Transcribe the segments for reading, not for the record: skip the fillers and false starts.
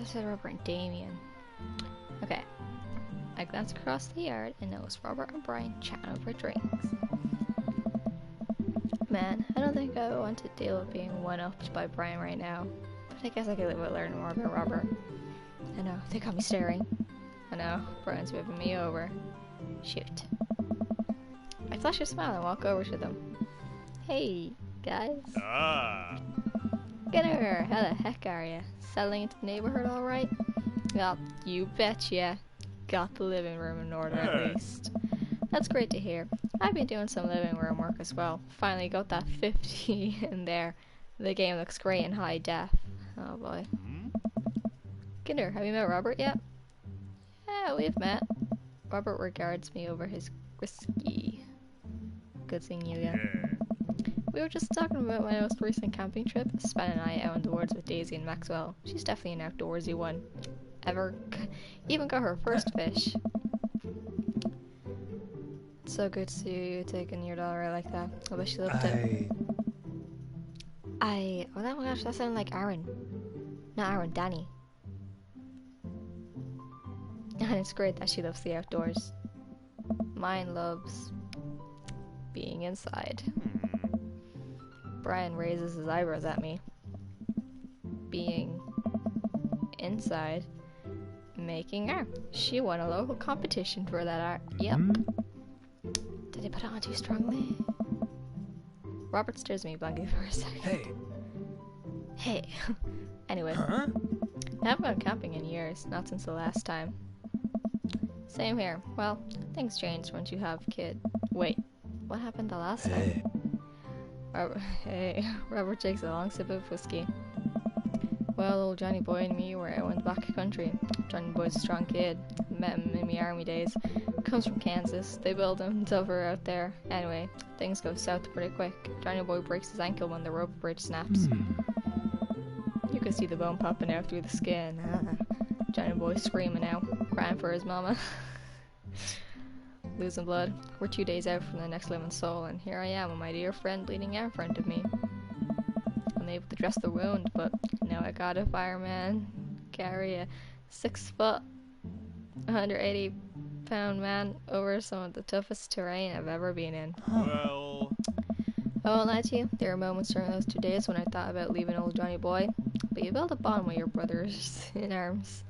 said Robert and Damien. Okay. I glance across the yard and notice Robert and Brian chatting over drinks. Man, I don't think I want to deal with being one-upped by Brian right now. But I guess I could live with learning more about Robert. I know, they got me staring. I know, Brian's moving me over. Shoot. I flash a smile and walk over to them. Hey, guys. Gunnar, how the heck are ya? Settling into the neighborhood alright? Well, you betcha. Got the living room in order at least. That's great to hear. I've been doing some living room work as well. Finally got that 50 in there. The game looks great in high def. Oh boy. Gunnar, have you met Robert yet? Yeah, we've met. Robert regards me over his whiskey. Good seeing you again. We were just talking about my most recent camping trip. Spent a night out in the woods with Daisy and Maxwell. She's definitely an outdoorsy one. Even got her first fish. It's so good to see you taking your daughter out like that. I bet she loved it. Oh my gosh, that sounded like Aaron. Not Aaron, Danny. And it's great that she loves the outdoors. Mine loves being inside. Brian raises his eyebrows at me. Being inside. Making art. She won a local competition for that art. Yep. Did I put it on too strongly? Robert stares at me blankly for a second. Hey. Anyway. I haven't gone camping in years. Not since the last time. Same here. Well, things change once you have a kid. Wait. What happened the last time? Robert takes a long sip of whiskey. Well, old Johnny Boy and me were out in the back country. Johnny Boy's a strong kid. Met him in my army days. Comes from Kansas. They build him tougher out there. Anyway, things go south pretty quick. Johnny Boy breaks his ankle when the rope bridge snaps. You can see the bone popping out through the skin. Johnny Boy screaming out, crying for his mama. Losing blood. We're 2 days out from the next living soul, and here I am with my dear friend bleeding out in front of me. I'm able to dress the wound, but now I got a fireman carry a 6 foot, 180 pound man over some of the toughest terrain I've ever been in. Well, I won't lie to you, there were moments during those 2 days when I thought about leaving old Johnny Boy, but you build a bond with your brothers in arms,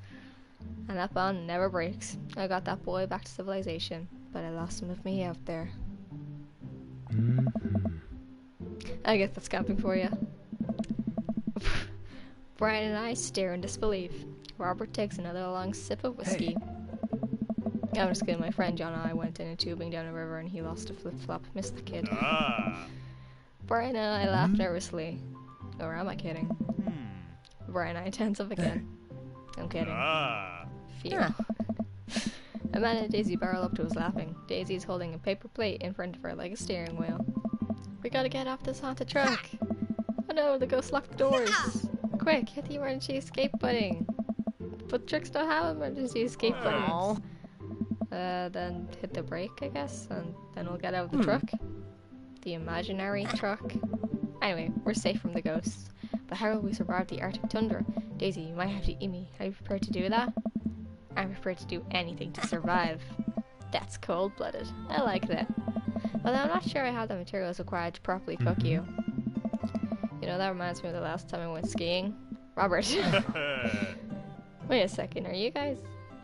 and that bond never breaks. I got that boy back to civilization, but I lost him with me out there. I guess that's camping for you. Brian and I stare in disbelief. Robert takes another long sip of whiskey. I'm just kidding, my friend John and I went in a tubing down a river and he lost a flip-flop. Missed the kid. Brian and I laugh nervously. Or am I kidding? Brian and I tense up again. I'm kidding. Fear. Amanda and Daisy barrel up to us laughing. Daisy's holding a paper plate in front of her like a steering wheel. We gotta get off this haunted truck. Oh no, the ghost locked the doors. Quick, hit the emergency escape button. But trucks don't have emergency escape buttons. Then hit the brake, I guess, and then we'll get out of the truck. The imaginary truck. Anyway, we're safe from the ghosts. But how will we survive the Arctic tundra? Daisy, you might have to eat me. Are you prepared to do that? I'm prepared to do anything to survive. That's cold-blooded. I like that. But I'm not sure I have the materials required to properly cook you. You know, that reminds me of the last time I went skiing. Robert. Wait a second, are you guys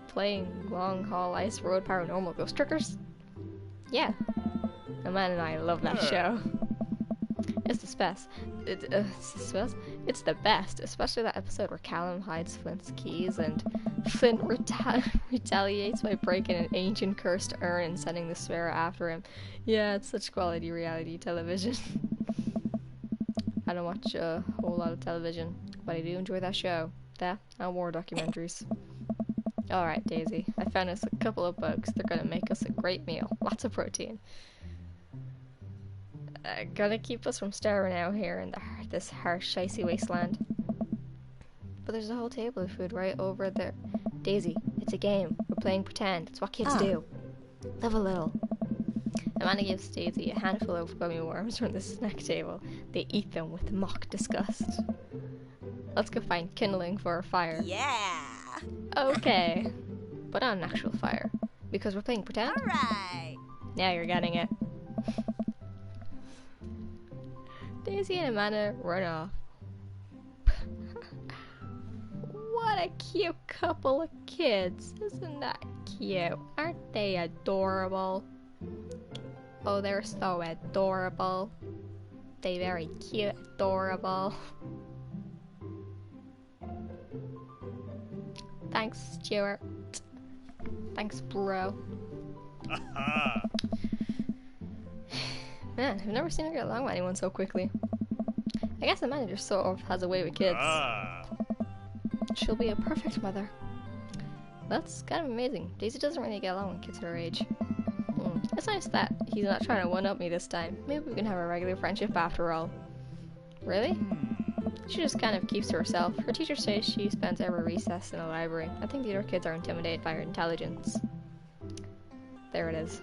playing long-haul ice road paranormal ghost trickers? Yeah. Amanda and I love that show. It's the best. It's the best, especially that episode where Callum hides Flint's keys and Flint retaliates by breaking an ancient cursed urn and sending the sparrow after him. Yeah, it's such quality reality television. I don't watch a whole lot of television, but I do enjoy that show. That and war documentaries. Alright, Daisy, I found us a couple of bugs. They're gonna make us a great meal. Lots of protein. Gonna keep us from starving out here in this harsh, icy wasteland. But there's a whole table of food right over there. Daisy, it's a game. We're playing pretend. It's what kids do. Live a little. Amanda gives Daisy a handful of gummy worms from the snack table. They eat them with mock disgust. Let's go find kindling for a fire. Yeah. Okay. But not an actual fire. Because we're playing pretend? Alright. Now you're getting it. Daisy and Amanda run off. What a cute couple of kids. Isn't that cute? Aren't they adorable? Oh, they're so adorable. They very cute, adorable. Thanks, Stuart. Thanks, bro. Man, I've never seen her get along with anyone so quickly. I guess the manager sort of has a way with kids. She'll be a perfect mother. That's kind of amazing. Daisy doesn't really get along with kids her age. It's nice that he's not trying to one-up me this time. Maybe we can have a regular friendship after all. Really? She just kind of keeps to herself. Her teacher says she spends every recess in the library. I think the other kids are intimidated by her intelligence. There it is.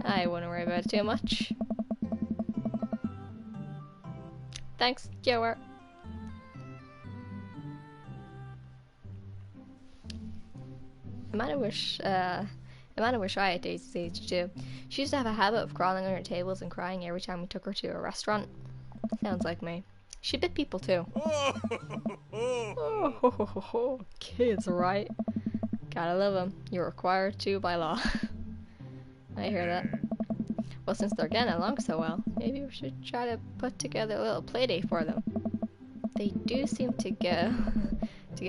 I wouldn't worry about it too much. Thanks, Stuart. Amanda wish I had Daisy's age too. She used to have a habit of crawling under tables and crying every time we took her to a restaurant. Sounds like me. She bit people too. Oh, kids, right? Gotta love them. You're required to by law. I hear that. Well, since they're getting along so well, maybe we should try to put together a little play date for them. They do seem to get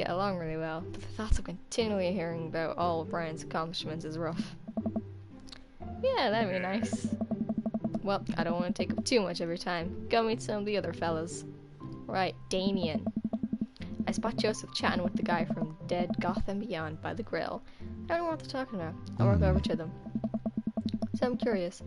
along really well, but the thoughts of continually hearing about all of Brian's accomplishments is rough. Yeah, that'd be nice. Well, I don't want to take up too much of your time. Go meet some of the other fellas. Right, Damien. I spot Joseph chatting with the guy from Dead Goth and Beyond by the grill. I don't know what they're talking about. I'll walk over to them. So I'm curious.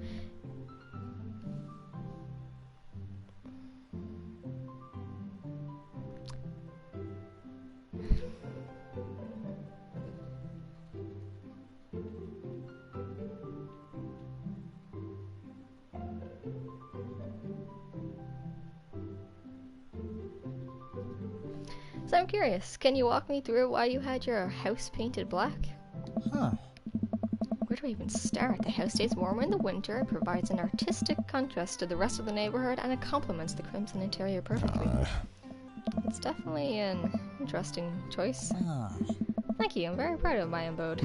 Can you walk me through why you had your house painted black? Huh. Where do I even start? The house stays warm in the winter, it provides an artistic contrast to the rest of the neighborhood, and it complements the crimson interior perfectly. It's definitely an interesting choice. Thank you, I'm very proud of my abode.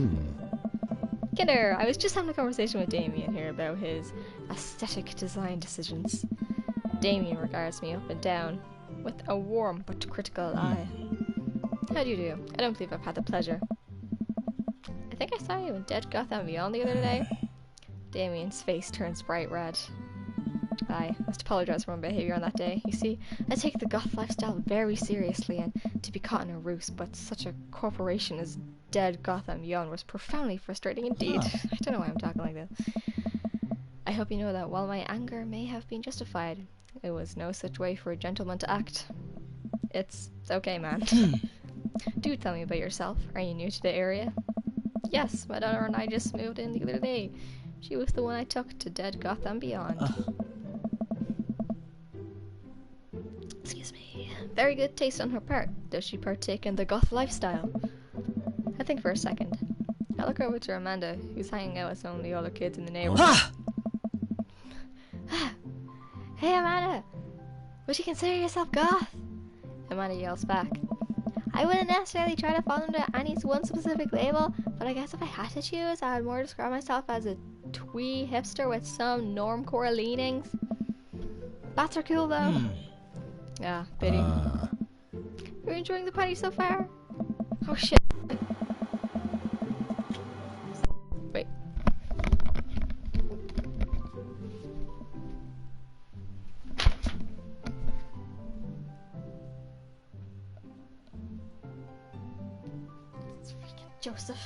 Kidder, I was just having a conversation with Damien here about his aesthetic design decisions. Damien regards me up and down with a warm but critical eye. How do you do? I don't believe I've had the pleasure. I think I saw you in Dead Goth and Beyond the other day. Damien's face turns bright red. I must apologize for my behaviour on that day. You see, I take the goth lifestyle very seriously, and to be caught in a ruse, but such a corporation as Dead Goth and Beyond was profoundly frustrating indeed. I don't know why I'm talking like that. I hope you know that while my anger may have been justified, it was no such way for a gentleman to act. It's okay, man. Do tell me about yourself. Are you new to the area? Yes, my daughter and I just moved in the other day. She was the one I took to Dead Goth and Beyond. Excuse me. Very good taste on her part. Does she partake in the goth lifestyle? I think for a second. I look over to Amanda, who's hanging out with some of the other kids in the neighborhood. Hey Amanda! Would you consider yourself goth? Amanda yells back. I wouldn't necessarily try to fall into Annie's one specific label, but I guess if I had to choose, I would more describe myself as a twee hipster with some normcore leanings. Bats are cool though. Yeah, pity. You're enjoying the party so far? Oh shit. Wait. It's freaking Joseph.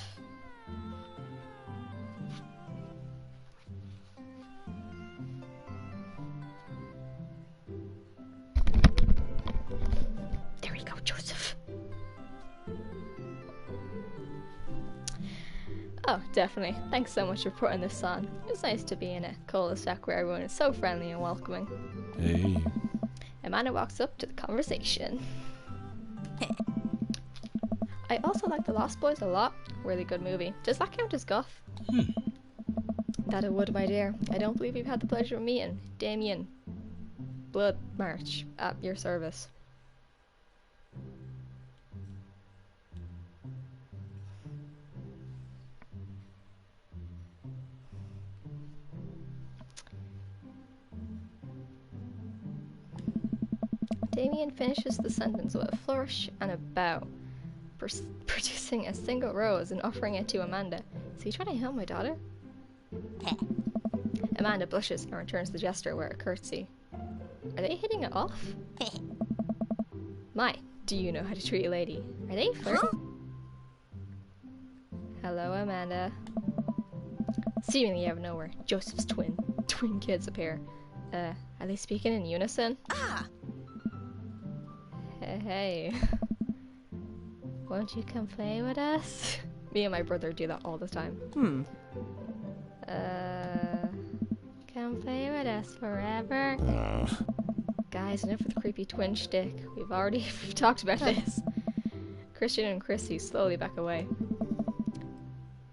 There we go, Joseph. Oh, definitely. Thanks so much for putting this on. It's nice to be in a cul-de-sac where everyone is so friendly and welcoming. Hey. Amanda walks up to the conversation. I also like The Lost Boys a lot. Really good movie. Does that count as goth? That it would, my dear. I don't believe you've had the pleasure of meeting Damien Blood March at your service. Damien finishes the sentence with a flourish and a bow, producing a single rose and offering it to Amanda. Is he trying to help my daughter? Amanda blushes and returns the gesture with a curtsy. Are they hitting it off? My, do you know how to treat a lady? Are they flirting? Hello, Amanda. Seemingly out of nowhere, Joseph's twin kids appear. Are they speaking in unison? Hey. Won't you come play with us? Me and my brother do that all the time. Come play with us forever. Guys, enough with the creepy twin shtick. We've already talked about this. Christian and Chrissy slowly back away.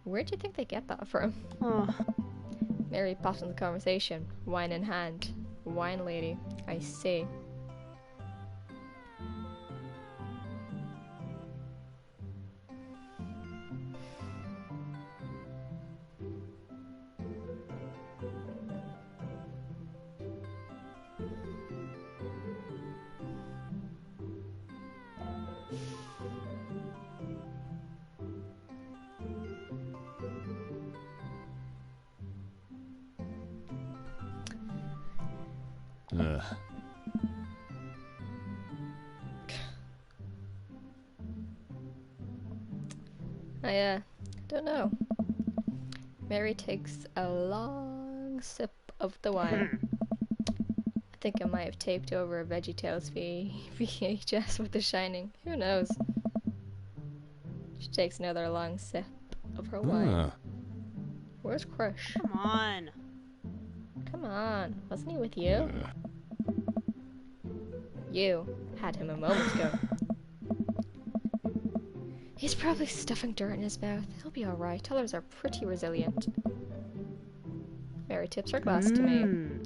Where do you think they get that from? Mary pops in the conversation, wine in hand. Wine lady, I see. I don't know. Mary takes a long sip of the wine. I think I might have taped over a VeggieTales VHS with The Shining. Who knows? She takes another long sip of her wine. Where's Crush? Come on. Come on. Wasn't he with you? You had him a moment ago. He's probably stuffing dirt in his mouth. He'll be alright. Tellers are pretty resilient. Mary tips her glass to me.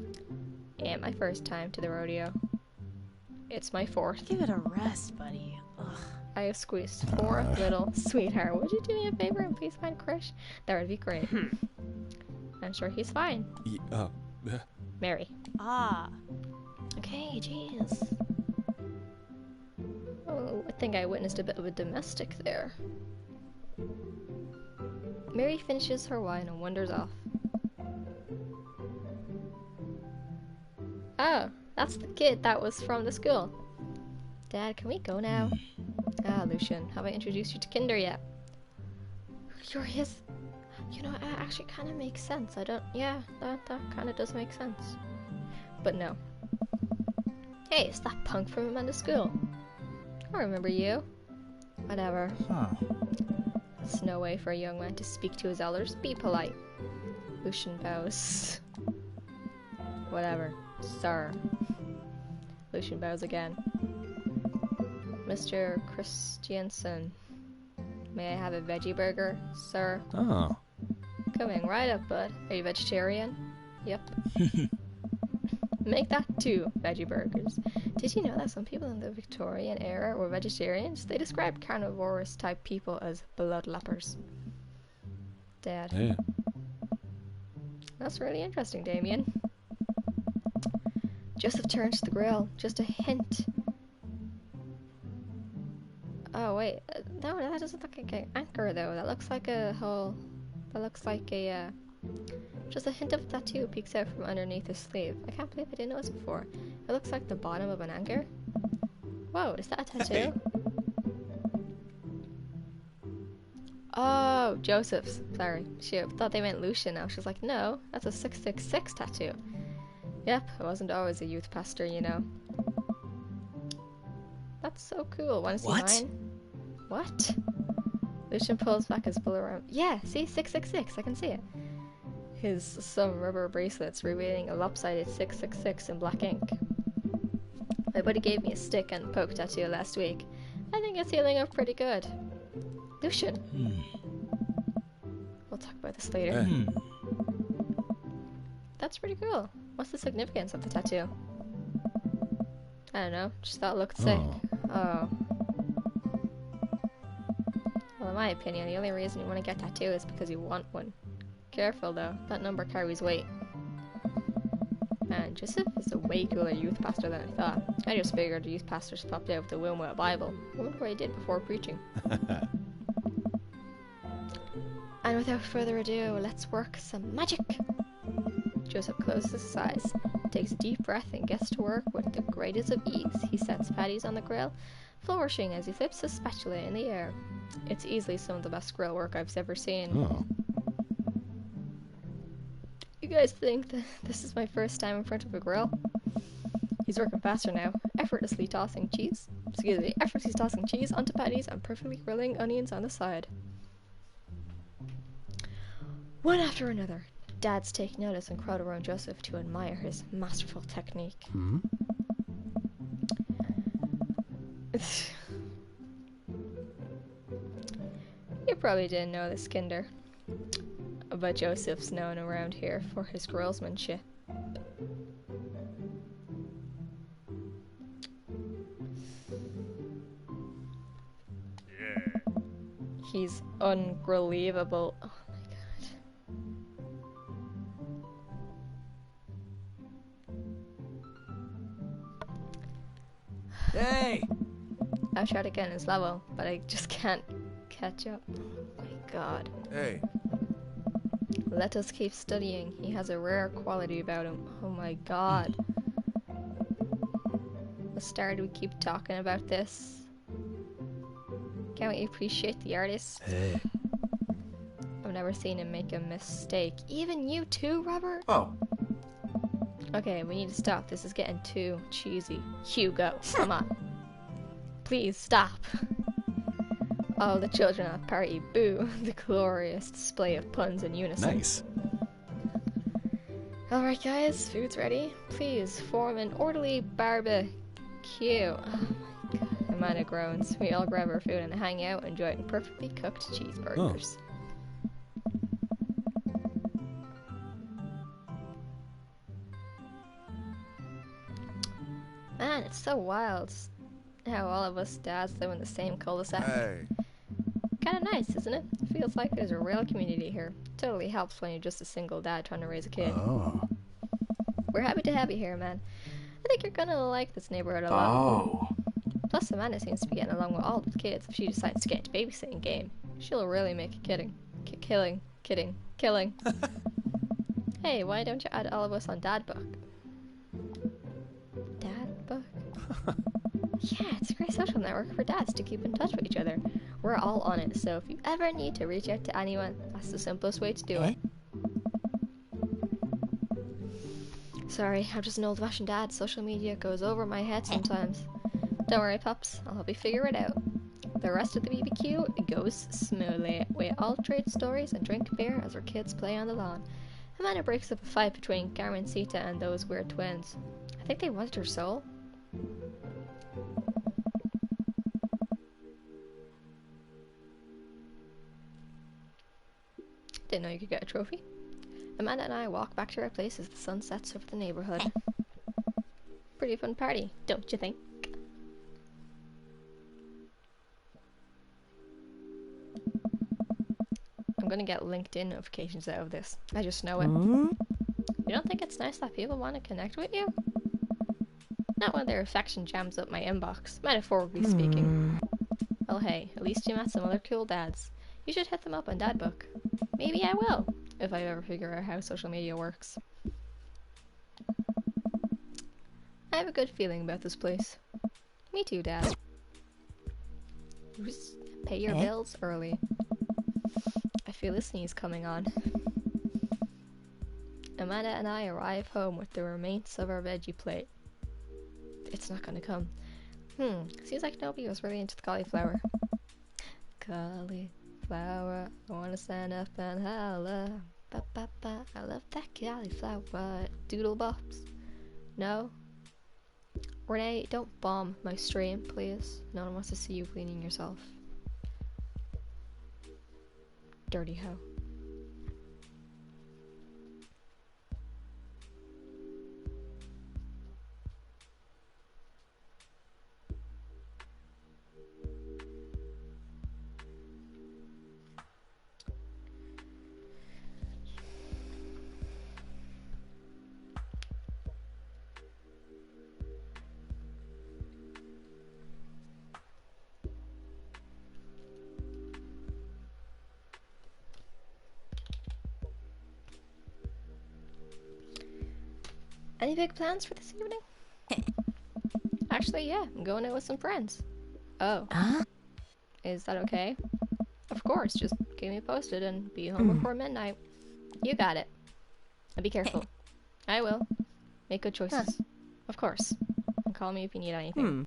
Ain't my first time to the rodeo. It's my fourth. Give it a rest, buddy. Ugh. I have squeezed 4 little sweetheart. Would you do me a favor and please find Krish? That would be great. I'm sure he's fine. Mary. Okay, jeez. Oh, I think I witnessed a bit of a domestic there. Mary finishes her wine and wanders off. Oh, that's the kid that was from the school. Dad, can we go now? Ah, Lucian, have I introduced you to Kinder yet? You're his... You know, it actually kind of makes sense. Yeah, that kind of does make sense. But no. Hey, it's that punk from Amanda's school. I remember you. Whatever. It's no way for a young man to speak to his elders. Be polite. Lucian bows. Whatever. Sir. Lucian bows again. Mr. Christiansen. May I have a veggie burger, sir? Coming right up, bud. Are you vegetarian? Yep. Make that 2 veggie burgers. Did you know that some people in the Victorian era were vegetarians? They described carnivorous type people as bloodlappers. Dad. Yeah. That's really interesting, Damien. Joseph turns to the grill. Just a hint. Oh wait, no, that doesn't look like an anchor though. That looks like a hole. That looks like a just a hint of a tattoo peeks out from underneath his sleeve. I can't believe I didn't notice before. It looks like the bottom of an anchor. Whoa, is that a tattoo? Hey. Oh, Joseph's. Sorry. She thought they meant Lucian now. She's like, no, that's a 666 tattoo. Yep, I wasn't always a youth pastor, you know. That's so cool. Want to see mine? What? Lucian pulls back his pull around. Yeah, see? 666. I can see it. Some rubber bracelets revealing a lopsided 666 in black ink. My buddy gave me a stick and poke tattoo last week. I think it's healing up pretty good. Lucian. We'll talk about this later. That's pretty cool. What's the significance of the tattoo? I don't know. Just thought it looked sick. Oh. Well, in my opinion, the only reason you want to get a tattoo is because you want one. Careful though, that number carries weight. Man, Joseph is a way cooler youth pastor than I thought. I just figured the youth pastors popped out of the womb with a Bible. I wonder what he did before preaching. And without further ado, let's work some magic! Joseph closes his eyes, takes a deep breath, and gets to work with the greatest of ease. He sets patties on the grill, flourishing as he flips his spatula in the air. It's easily some of the best grill work I've ever seen. You guys think that this is my first time in front of a grill? He's working faster now, effortlessly tossing cheese onto patties and perfectly grilling onions on the side. One after another, dads take notice and crowd around Joseph to admire his masterful technique. You probably didn't know this, Kinder, but Joseph's known around here for his grillsmanship. He's unbelievable. Oh my god. Hey! I've tried again his level, but I just can't catch up. Oh my god. Hey. Let us keep studying. He has a rare quality about him. Oh my god. Let's start. We keep talking about this. Can't we appreciate the artist? Hey. I've never seen him make a mistake. Even you too, Robert? Oh. Okay, we need to stop. This is getting too cheesy. Hugo, come on. Please stop. All the children at the party boo the glorious display of puns in unison. Nice. Alright guys, food's ready. Please form an orderly barbecue. Oh my god. Amanda groans. We all grab our food and hang out enjoying perfectly cooked cheeseburgers. Man, it's so wild how all of us dads live in the same cul-de-sac. Hey. Kinda nice, isn't it? Feels like there's a real community here. Totally helps when you're just a single dad trying to raise a kid. Oh. We're happy to have you here, man. I think you're gonna like this neighborhood a lot. Oh. Plus, Amanda seems to be getting along with all the kids. If she decides to get into babysitting game, she'll really make a killing. Hey, why don't you add all of us on Dad Book? Dad Book? Yeah, it's a great social network for dads to keep in touch with each other. We're all on it, so if you ever need to reach out to anyone, that's the simplest way to do it. Sorry, I'm just an old-fashioned dad. Social media goes over my head sometimes. Don't worry, pups. I'll help you figure it out. The rest of the BBQ goes smoothly. We all trade stories and drink beer as our kids play on the lawn. Amanda breaks up a fight between Carmencita and those weird twins. I think they wanted her soul. Didn't know you could get a trophy. Amanda and I walk back to our place as the sun sets over the neighborhood. Pretty fun party, don't you think? I'm gonna get LinkedIn notifications out of this. I just know it. You don't think it's nice that people want to connect with you? Not when their affection jams up my inbox, metaphorically speaking. Well hey, at least you met some other cool dads. You should hit them up on Dadbook. Maybe I will, if I ever figure out how social media works. I have a good feeling about this place. Me too, Dad. Just pay your bills early. I feel a sneeze coming on. Amanda and I arrive home with the remains of our veggie plate. It's not gonna come. Seems like nobody was really into the cauliflower. Cauliflower, I wanna stand up and holla. Ba ba ba, I love that cauliflower. Doodle bops. No? Renee, don't bomb my stream, please. No one wants to see you cleaning yourself. Dirty hoe. Any big plans for this evening? Actually, yeah, I'm going out with some friends. Oh. Is that okay? Of course, just keep me posted and be home before midnight. You got it. And be careful. I will. Make good choices. Of course. And call me if you need anything.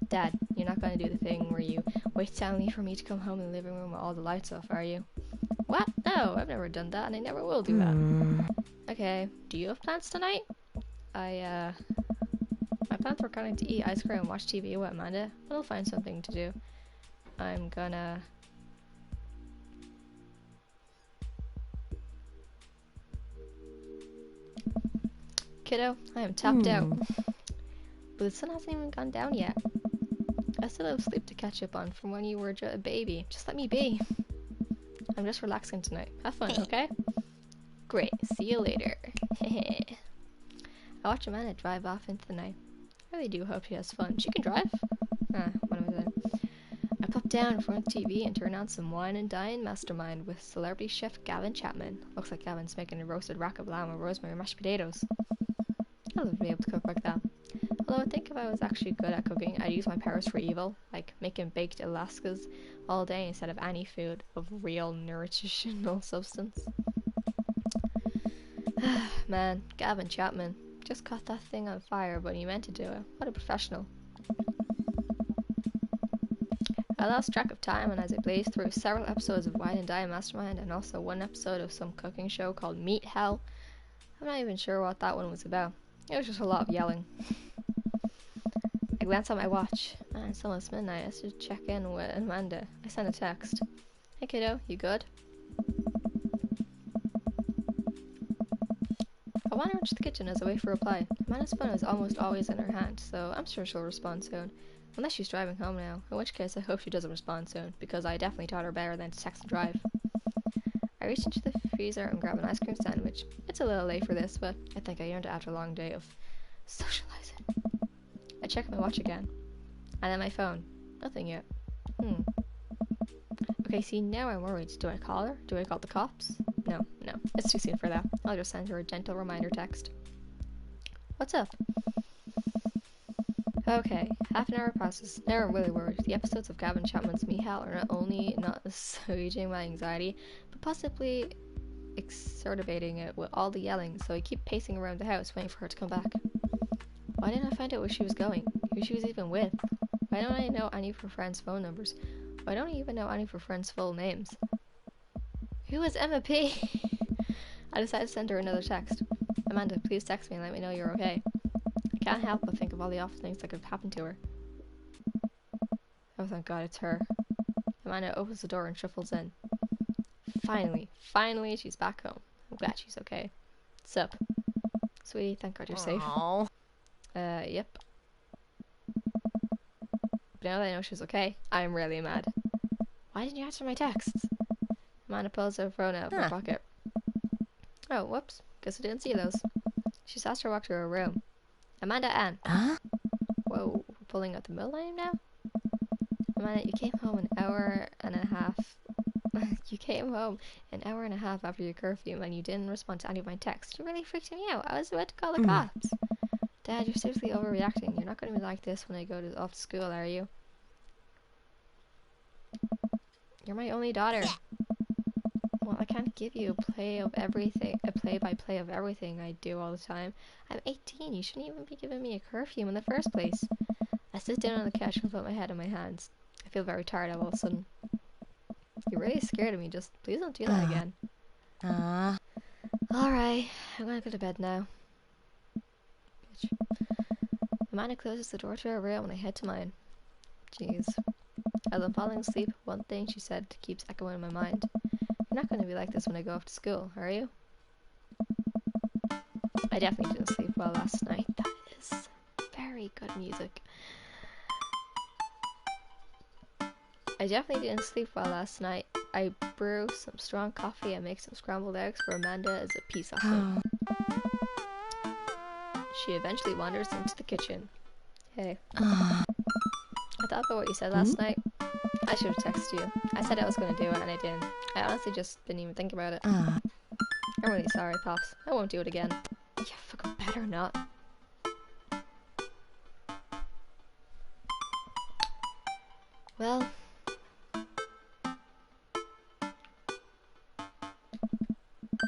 Dad, you're not going to do the thing where you wait silently for me to come home in the living room with all the lights off, are you? What? No, I've never done that and I never will do that. Okay, do you have plans tonight? My plans were kind of to eat ice cream and watch TV with Amanda, but I'll find something to do. I'm gonna... Kiddo, I am tapped out. But the sun hasn't even gone down yet. I still have sleep to catch up on from when you were a baby. Just let me be. I'm just relaxing tonight. Have fun, okay? Great, see you later. I watch Amanda drive off into the night. I really do hope she has fun. She can drive? What am I doing? I pop down in front of the TV and turn on some Wine and Dine Mastermind with celebrity chef Gavin Chapman. Looks like Gavin's making a roasted rack of lamb with rosemary mashed potatoes. I'd love to be able to cook like that. Although I think if I was actually good at cooking, I'd use my powers for evil, like making baked Alaskas all day instead of any food of real nutritional substance. Man, Gavin Chapman. Just caught that thing on fire, but he meant to do it. What a professional. I lost track of time, and as I blazed through several episodes of Wine and Dine Mastermind, and also one episode of some cooking show called Meat Hell, I'm not even sure what that one was about. It was just a lot of yelling. I glanced at my watch. Man, it's almost midnight. I should check in with Amanda. I sent a text. Hey kiddo, you good? I wandered to the kitchen as I wait for a reply. Amanda's phone is almost always in her hand, so I'm sure she'll respond soon. Unless she's driving home now, in which case I hope she doesn't respond soon, because I definitely taught her better than to text and drive. I reached into the freezer and grabbed an ice cream sandwich. It's a little late for this, but I think I earned it after a long day of socializing. I checked my watch again. And then my phone. Nothing yet. Okay, see, now I'm worried. Do I call her? Do I call the cops? No, it's too soon for that. I'll just send her a gentle reminder text. What's up? Okay, half an hour passes. Now I'm really worried. The episodes of Gavin Chapman's Meat Hell are not only not assuaging my anxiety, but possibly exacerbating it with all the yelling, so I keep pacing around the house waiting for her to come back. Why didn't I find out where she was going? Who she was even with? Why don't I know any of her friends' phone numbers? Why don't I even know any of her friends' full names? Who is Emma P? I decided to send her another text. Amanda, please text me and let me know you're okay. I can't help but think of all the awful things that could have happened to her. Oh, thank God, it's her. Amanda opens the door and shuffles in. Finally, she's back home. I'm glad she's okay. Sup? Sweetie, thank God you're safe. Yep. But now that I know she's okay, I'm really mad. Why didn't you answer my texts? Amanda pulls her phone out of her pocket. Oh, whoops. Guess I didn't see those. She asked her to walk to her room. Amanda Ann. Whoa, we're pulling out the middle name now? Amanda, you came home an hour and a half. You came home an hour and a half after your curfew and you didn't respond to any of my texts. You really freaked me out. I was about to call the cops. Dad, you're seriously overreacting. You're not going to be like this when I go off to school, are you? You're my only daughter. Well, I can't give you a play-by-play of everything I do all the time. I'm 18. You shouldn't even be giving me a curfew in the first place. I sit down on the couch and put my head in my hands. I feel very tired all of a sudden. You're really scared of me. Just please don't do that again. Alright, I'm gonna go to bed now. Bitch. Amanda closes the door to her room and I head to mine. Jeez. As I'm falling asleep, one thing she said keeps echoing in my mind. You're not going to be like this when I go off to school, are you? I definitely didn't sleep well last night. That is very good music. I definitely didn't sleep well last night. I brew some strong coffee and make some scrambled eggs for Amanda as a peace offering. She eventually wanders into the kitchen. Hey. I thought about what you said last night. I should have texted you. I said I was going to do it and I didn't. I honestly just didn't even think about it. I'm really sorry, Pops. I won't do it again. You fucking better not. Well...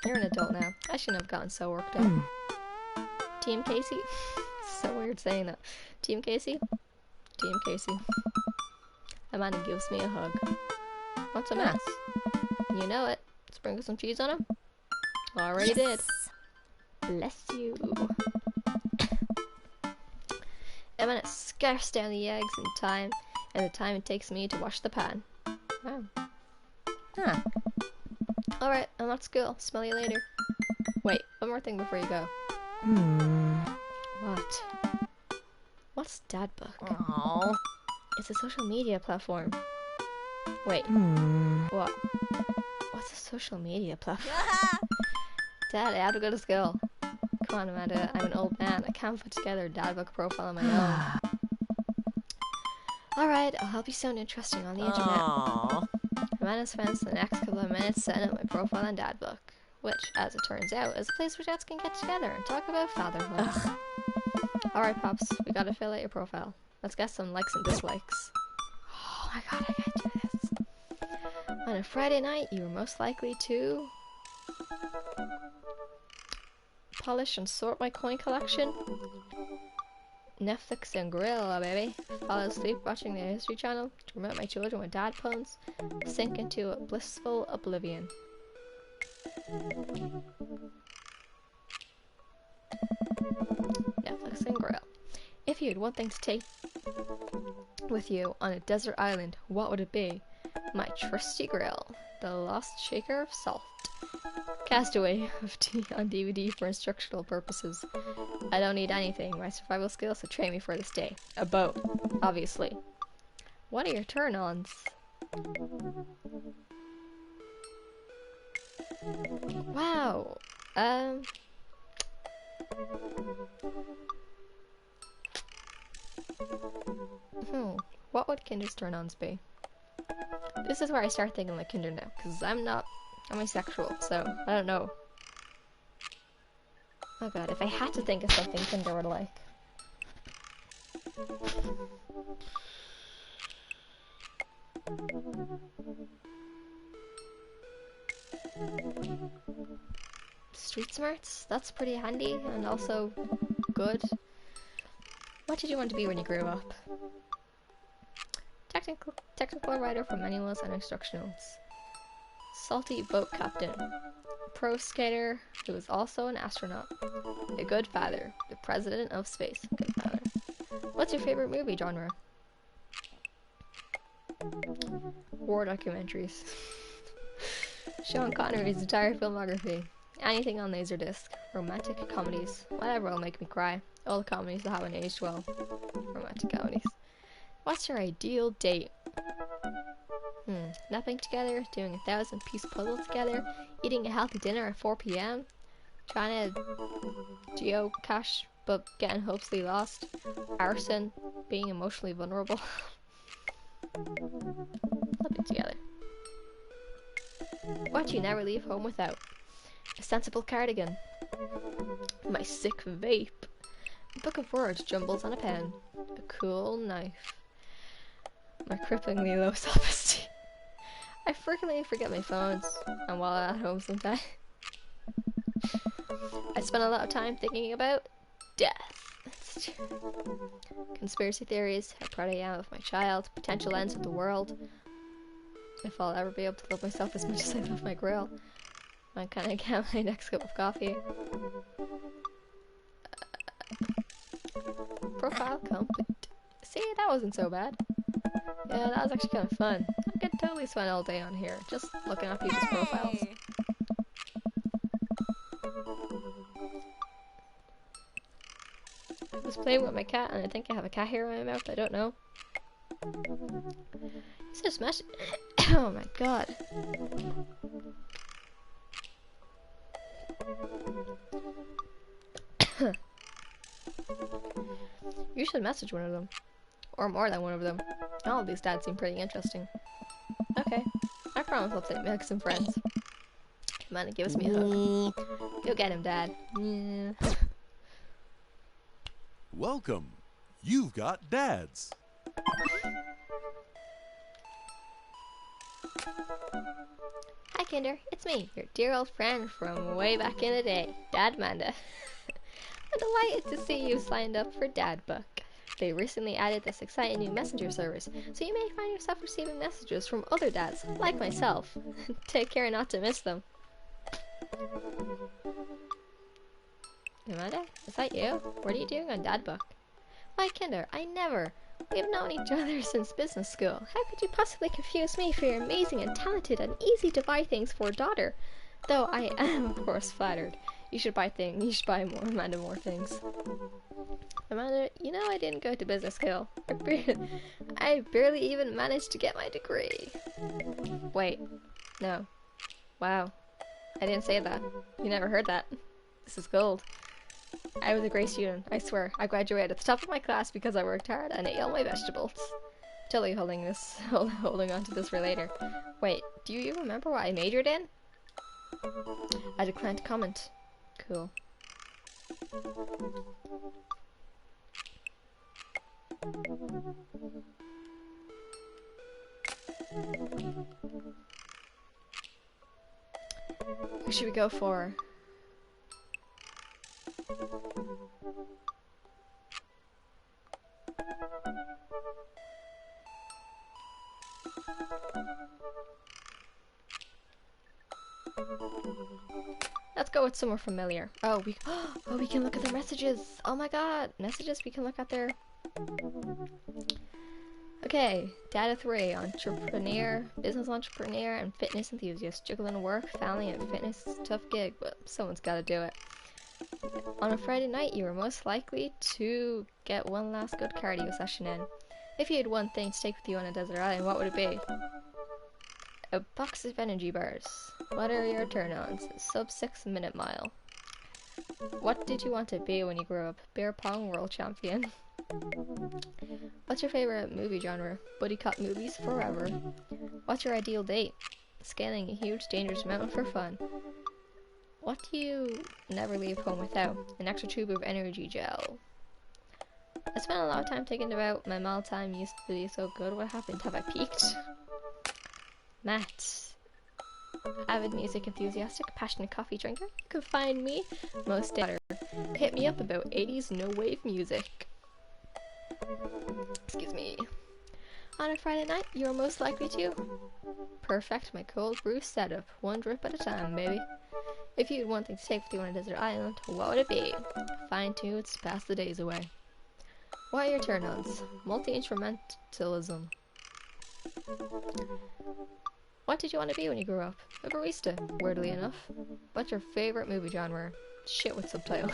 You're an adult now. I shouldn't have gotten so worked up. Team Casey? So weird saying that. Team Casey? Team Casey. Amanda gives me a hug. What's a mess? You know it. Sprinkle some cheese on him? Already did. Bless you. Amanda scarfs down the eggs in time, and the time it takes me to wash the pan. Wow. Huh. Alright, I'm at school. Smell you later. Wait, one more thing before you go. What? What's Dad Book? Aww. It's a social media platform. Wait. What? What's a social media platform? Dad, I have to go to school. Come on, Amanda. I'm an old man. I can't put together a Dad Book profile on my own. Alright, I'll help you sound interesting on the internet. Aww. Amanda spends the next couple of minutes setting up my profile on Dad Book, which, as it turns out, is a place where dads can get together and talk about fatherhood. Alright, Pops, we gotta fill out your profile. Let's get some likes and dislikes. Oh my god, I can't do this. On a Friday night, you were most likely to... polish and sort my coin collection. Netflix and grill, baby. Fall asleep watching the History Channel. Torment my children with dad puns. Sink into a blissful oblivion. Netflix and grill. If you had one thing to take with you on a desert island, what would it be? My trusty grill. The lost shaker of salt. Castaway on DVD for instructional purposes. I don't need anything. My survival skills have trained me for this day. A boat, obviously. What are your turn-ons? Wow. What would Kinder's turn-ons be? This is where I start thinking like Kinder now, because I'm asexual, so I don't know. Oh god, if I had to think of something Kinder would like. Street smarts? That's pretty handy and also good. What did you want to be when you grew up? Technical writer for manuals and instructionals. Salty boat captain. Pro skater who is also an astronaut. A good father. The president of space. Good father. What's your favorite movie genre? War documentaries. Sean Connery's entire filmography. Anything on Laserdisc. Romantic comedies. Whatever will make me cry. All the comedies that haven't aged well. Romantic comedies. What's your ideal date? Napping together, doing a 1,000-piece puzzle together, eating a healthy dinner at 4 PM, trying to geocache but getting hopelessly lost, arson, being emotionally vulnerable. Napping together. What you never leave home without? A sensible cardigan. My sick vape. A book of words jumbles on a pen. A cool knife. My cripplingly low self-esteem. I frequently forget my phones, and while at home sometimes. I spend a lot of time thinking about death. Conspiracy theories, how proud I am of my child, potential ends of the world, if I'll ever be able to love myself as much as I love my grill, when can I get my next cup of coffee? Profile complete. See, that wasn't so bad. Yeah, that was actually kind of fun. I could totally spend all day on here, just looking at people's profiles. I was playing with my cat, and I think I have a cat hair in my mouth. I don't know. It's just smash. Oh my god. You should message one of them. Or more than one of them. All of these dads seem pretty interesting. Okay. I promise I'll make some friends. Man, it gives me a hug. Go get him, Dad. Yeah. Welcome. You've got dads. Hi, Kinder. It's me, your dear old friend from way back in the day, Dad Manda. I'm delighted to see you signed up for Dadbook. They recently added this exciting new messenger service, so you may find yourself receiving messages from other dads, like myself. Take care not to miss them. Amanda, is that you? What are you doing on Dadbook? Why, Kinder, I never. We've known each other since business school. How could you possibly confuse me for your amazing and talented and easy to buy things for daughter? Though I am, of course, flattered. You should buy more, Amanda, more things. Amanda, you know I didn't go to business school. I barely even managed to get my degree. Wait, no. Wow. I didn't say that. You never heard that. This is gold. I was a great student, I swear. I graduated at the top of my class because I worked hard and ate all my vegetables. Totally holding on to this for later. Wait, do you even remember what I majored in? I declined to comment. Cool. Who should we go for? Let's go with somewhere familiar. Oh, we can look at their messages. Oh my god, messages, we can look at their... Okay, Data 3, entrepreneur, business entrepreneur, and fitness enthusiast. Juggling work, family, and fitness. Tough gig, but someone's gotta do it. On a Friday night, you were most likely to get one last good cardio session in. If you had one thing to take with you on a desert island, what would it be? A box of energy bars. What are your turn-ons? Sub 6 minute mile. What did you want to be when you grew up? Beer pong world champion. What's your favorite movie genre? Buddy cop movies forever. What's your ideal date? Scaling a huge dangerous mountain for fun. What do you never leave home without? An extra tube of energy gel. I spent a lot of time thinking about my mall time used to be so good. What happened? Have I peaked? Matt. Avid music enthusiastic, passionate coffee drinker. You can find me most days. Hit me up about 80s no wave music. Excuse me. On a Friday night, you are most likely to perfect my cold brew setup, one drip at a time, baby. If you had one thing to take with you on a desert island, what would it be? Fine tunes, pass the days away. What are your turn-ons? Multi-instrumentalism. What did you want to be when you grew up? A barista, weirdly enough. What's your favorite movie genre? Shit with subtitles.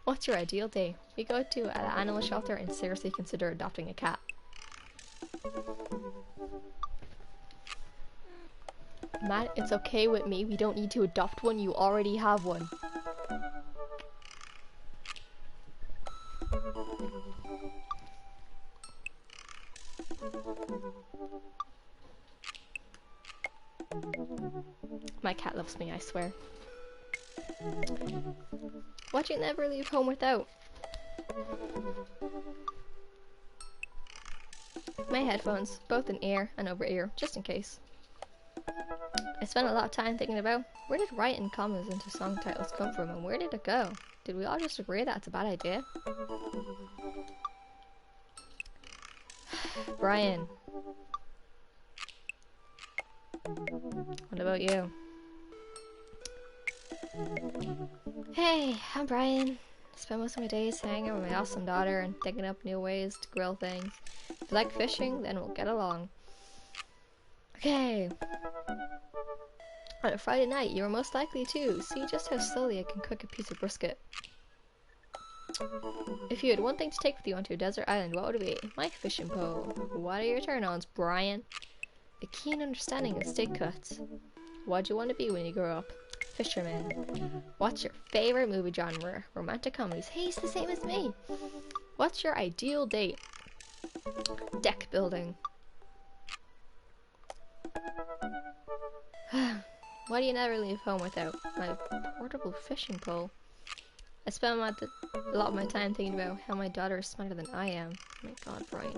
What's your ideal day? We go to an animal shelter and seriously consider adopting a cat. Matt, it's okay with me. We don't need to adopt one. You already have one. My cat loves me, I swear. What you never leave home without? My headphones, both in ear and over ear, just in case. I spent a lot of time thinking about where did writing commas into song titles come from and where did it go? Did we all just agree that's a bad idea? Brian. What about you? Hey, I'm Brian. spend most of my days hanging with my awesome daughter and thinking up new ways to grill things. If you like fishing, then we'll get along. Okay. On a Friday night, you are most likely to see just how slowly I can cook a piece of brisket. If you had one thing to take with you onto a desert island, what would it be? My fishing pole. What are your turn-ons, Brian? A keen understanding of steak cuts. What do you want to be when you grow up? Fisherman. What's your favorite movie genre? Romantic comedies. Hey, it's the same as me. What's your ideal date? Deck building. Why do you never leave home without? My portable fishing pole. I spend a lot of my time thinking about how my daughter is smarter than I am. Oh my god, Brian.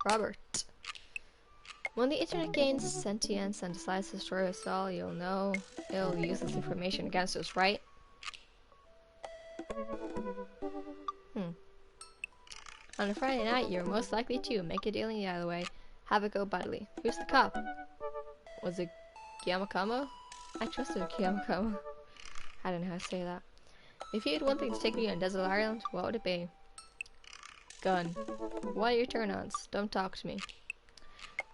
Robert. When the internet gains sentience and decides to destroy us all, you'll know it'll use this information against us, right? On a Friday night, you're most likely to make a deal in the alleyway. Have it go badly. Who's the cop? Was it Giamakamo? I trusted Giamakamo. I don't know how to say that. If you had one thing to take with you on Desert Island, what would it be? Gun. What are your turn-ons? Don't talk to me.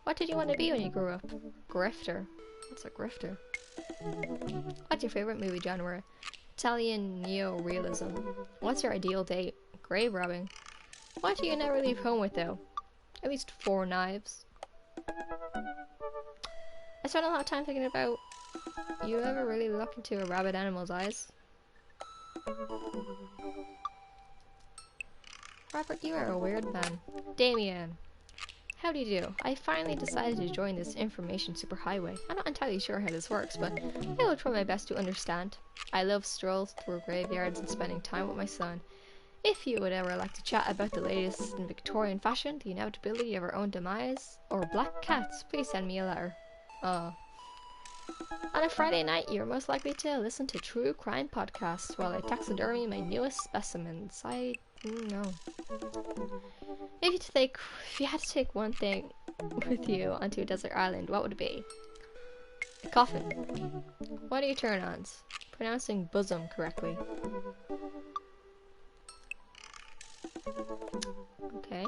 What did you want to be when you grew up? Grifter. What's a grifter? What's your favorite movie genre? Italian neo-realism. What's your ideal date? Grave robbing. What do you never leave home with though? At least 4 knives. I spent a lot of time thinking about, you ever really look into a rabid animal's eyes? Robert, you are a weird man. Damien. How do you do? I finally decided to join this information superhighway. I'm not entirely sure how this works, but I will try my best to understand. I love strolls through graveyards and spending time with my son. If you would ever like to chat about the latest in Victorian fashion, the inevitability of our own demise, or black cats, please send me a letter. On a Friday night, you're most likely to listen to true crime podcasts while I taxidermy my newest specimens. I don't know. If you had to take one thing with you onto a desert island, what would it be? A coffin. What are your turn-ons? Pronouncing bosom correctly. Okay.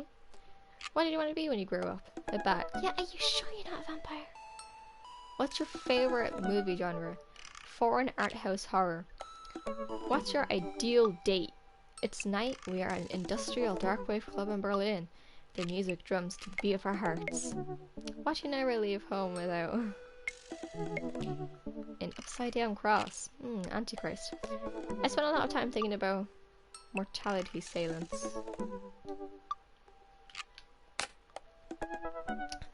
What did you want to be when you grew up? A bat. Yeah, are you sure you're not a vampire? What's your favorite movie genre? Foreign art house horror. What's your ideal date? It's night, we are at an industrial dark wave club in Berlin. The music drums to the beat of our hearts. What you never leave home without? An upside down cross. Antichrist. I spent a lot of time thinking about mortality salents.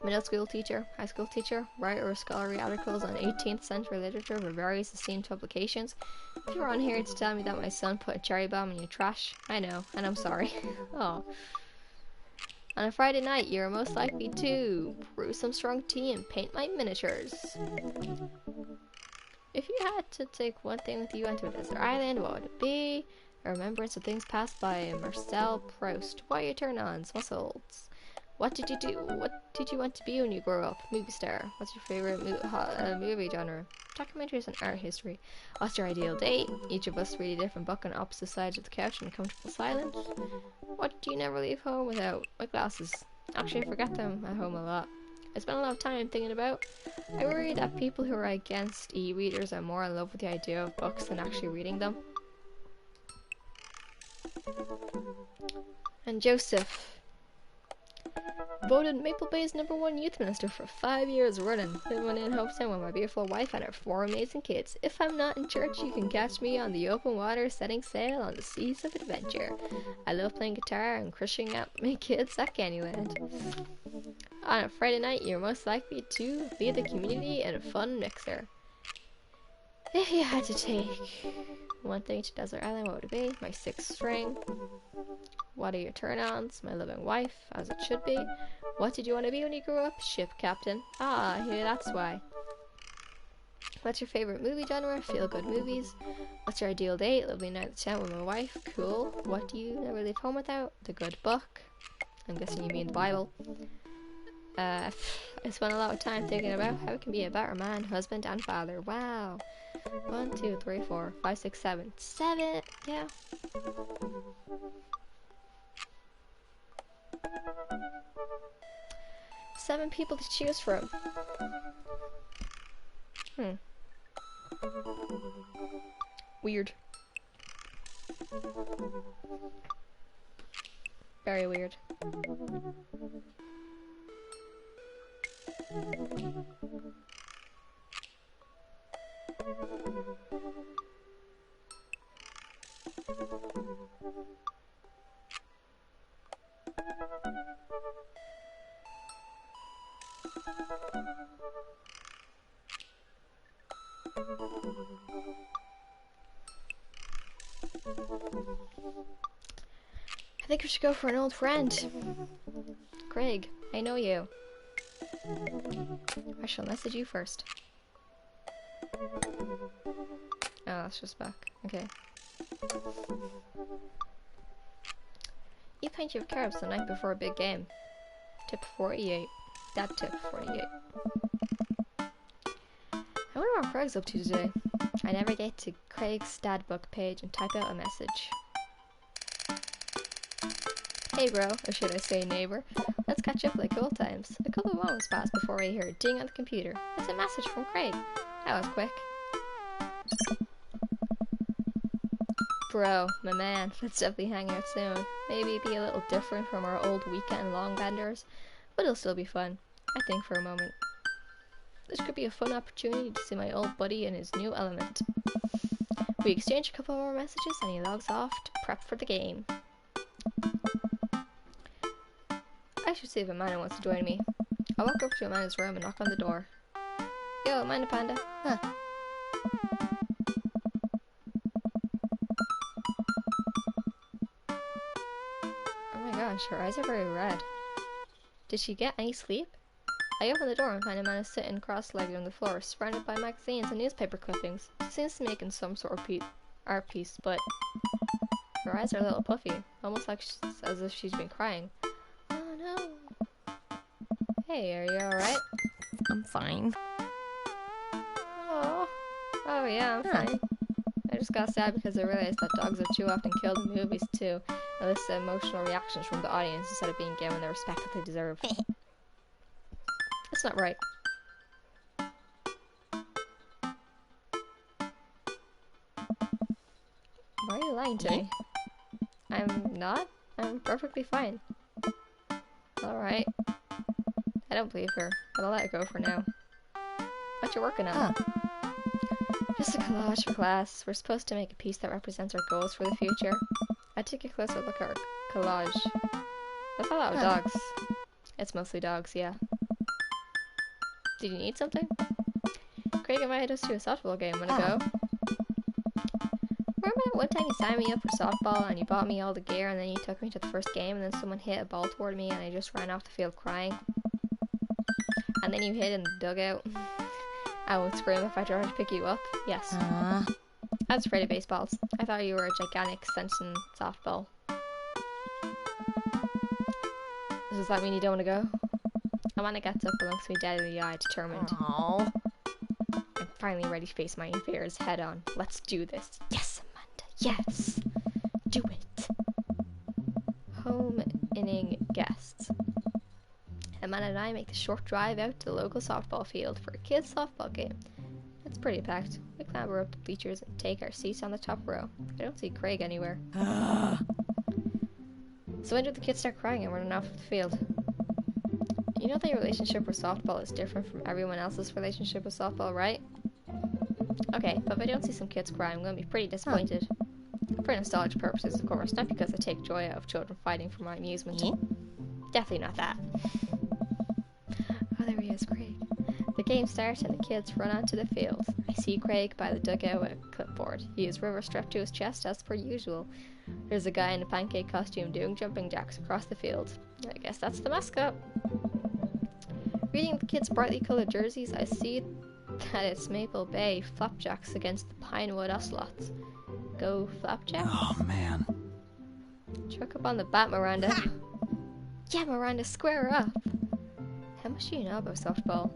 Middle school teacher, high school teacher, writer of scholarly articles on 18th century literature for various esteemed publications. If you're on here to tell me that my son put a cherry bomb in your trash, I know, and I'm sorry. Oh. On a Friday night, you're most likely to brew some strong tea and paint my miniatures. If you had to take one thing with you onto a desert island, what would it be? A remembrance of things passed by Marcel Proust. What are your turn-ons? Muscles. What did you do? What did you want to be when you grew up? Movie star. What's your favorite movie genre? Documentaries and art history. What's your ideal date? Each of us read a different book on opposite sides of the couch in comfortable silence. What do you never leave home without? My glasses. Actually, I forget them at home a lot. I spend a lot of time thinking about. I worry that people who are against e-readers are more in love with the idea of books than actually reading them. And Joseph. Voted Maple Bay's #1 youth minister for 5 years running. Living in Hopetown with my beautiful wife and our 4 amazing kids. If I'm not in church, you can catch me on the open water setting sail on the seas of adventure. I love playing guitar and crushing out my kids at Candyland. On a Friday night, you're most likely to lead the community in a fun mixer. If you had to take one thing to Desert Island, what would it be? My 6th string. What are your turn-ons? My loving wife, as it should be. What did you want to be when you grew up? Ship captain. Ah, yeah, that's why. What's your favorite movie genre? Feel-good movies. What's your ideal date? Lovely night at the town with my wife. Cool. What do you never leave home without? The good book. I'm guessing you mean the Bible. I spent a lot of time thinking about how I can be a better man, husband, and father. Wow. 1, 2, 3, 4, 5, 6, 7. 7! Yeah. Seven people to choose from. Weird. Very weird. I think we should go for an old friend. Craig, I know you. I shall message you first. Oh, that's just back. Okay. Eat plenty of carbs the night before a big game. Tip 48. That tip 48. I wonder what Craig's up to today. I navigate to Craig's stat book page and type out a message. Hey bro, or should I say neighbor, let's catch up like old times. A couple of moments passed before I hear a ding on the computer. It's a message from Craig. That was quick. Bro, my man, let's definitely hang out soon. Maybe be a little different from our old weekend long benders, but it'll still be fun. I think for a moment. This could be a fun opportunity to see my old buddy in his new element. We exchange a couple more messages and he logs off to prep for the game. I should see if Amanda wants to join me. I'll walk over to Amanda's room and knock on the door. Yo, Amanda Panda. Huh. Oh my gosh, her eyes are very red. Did she get any sleep? I open the door and find Amanda sitting cross-legged on the floor, surrounded by magazines and newspaper clippings. She seems to be making some sort of art piece, but her eyes are a little puffy, almost like as if she's been crying. Oh no. Hey, are you alright? I'm fine. Oh yeah, I'm fine. I just got sad because I realized that dogs are too often killed in movies to elicit emotional reactions from the audience instead of being given the respect that they deserve. That's not right. Why are you lying to me? I'm not? I'm perfectly fine. Alright. I don't believe her, but I'll let it go for now. What you working on? Just a collage for class. We're supposed to make a piece that represents our goals for the future. I took a closer look at our collage. That's a lot of dogs. It's mostly dogs, yeah. Did you need something? Craig invited us to a softball game. Wanna go? Remember that one time you signed me up for softball and you bought me all the gear and then you took me to the first game and then someone hit a ball toward me and I just ran off the field crying? And then you hid in the dugout. I would scream if I tried to pick you up. Yes. I was afraid of baseballs. I thought you were a gigantic Sensen softball. Does that mean you don't want to go? Amanda gets up and looks me dead in the eye, determined. Aww. I'm finally ready to face my fears head on. Let's do this. Yes, Amanda. Yes. Do it. Home inning guests. Amanda and I make the short drive out to the local softball field for a kids' softball game. It's pretty packed. We clamber up the bleachers and take our seats on the top row. I don't see Craig anywhere. So when did the kids start crying and running off the field? You know that your relationship with softball is different from everyone else's relationship with softball, right? Okay, but if I don't see some kids crying, I'm going to be pretty disappointed. For nostalgic purposes, of course, not because I take joy out of children fighting for my amusement. Definitely not that. Oh, there he is, Craig. The game starts and the kids run onto the field. I see Craig by the dugout with a clipboard. He has river strapped to his chest as per usual. There's a guy in a pancake costume doing jumping jacks across the field. I guess that's the mascot. Reading the kids' brightly coloured jerseys, I see that it's Maple Bay Flapjacks against the Pinewood Ocelots. Go Flapjacks? Oh, man. Chuck up on the bat, Miranda. Yeah, Miranda, square up. How much do you know about softball?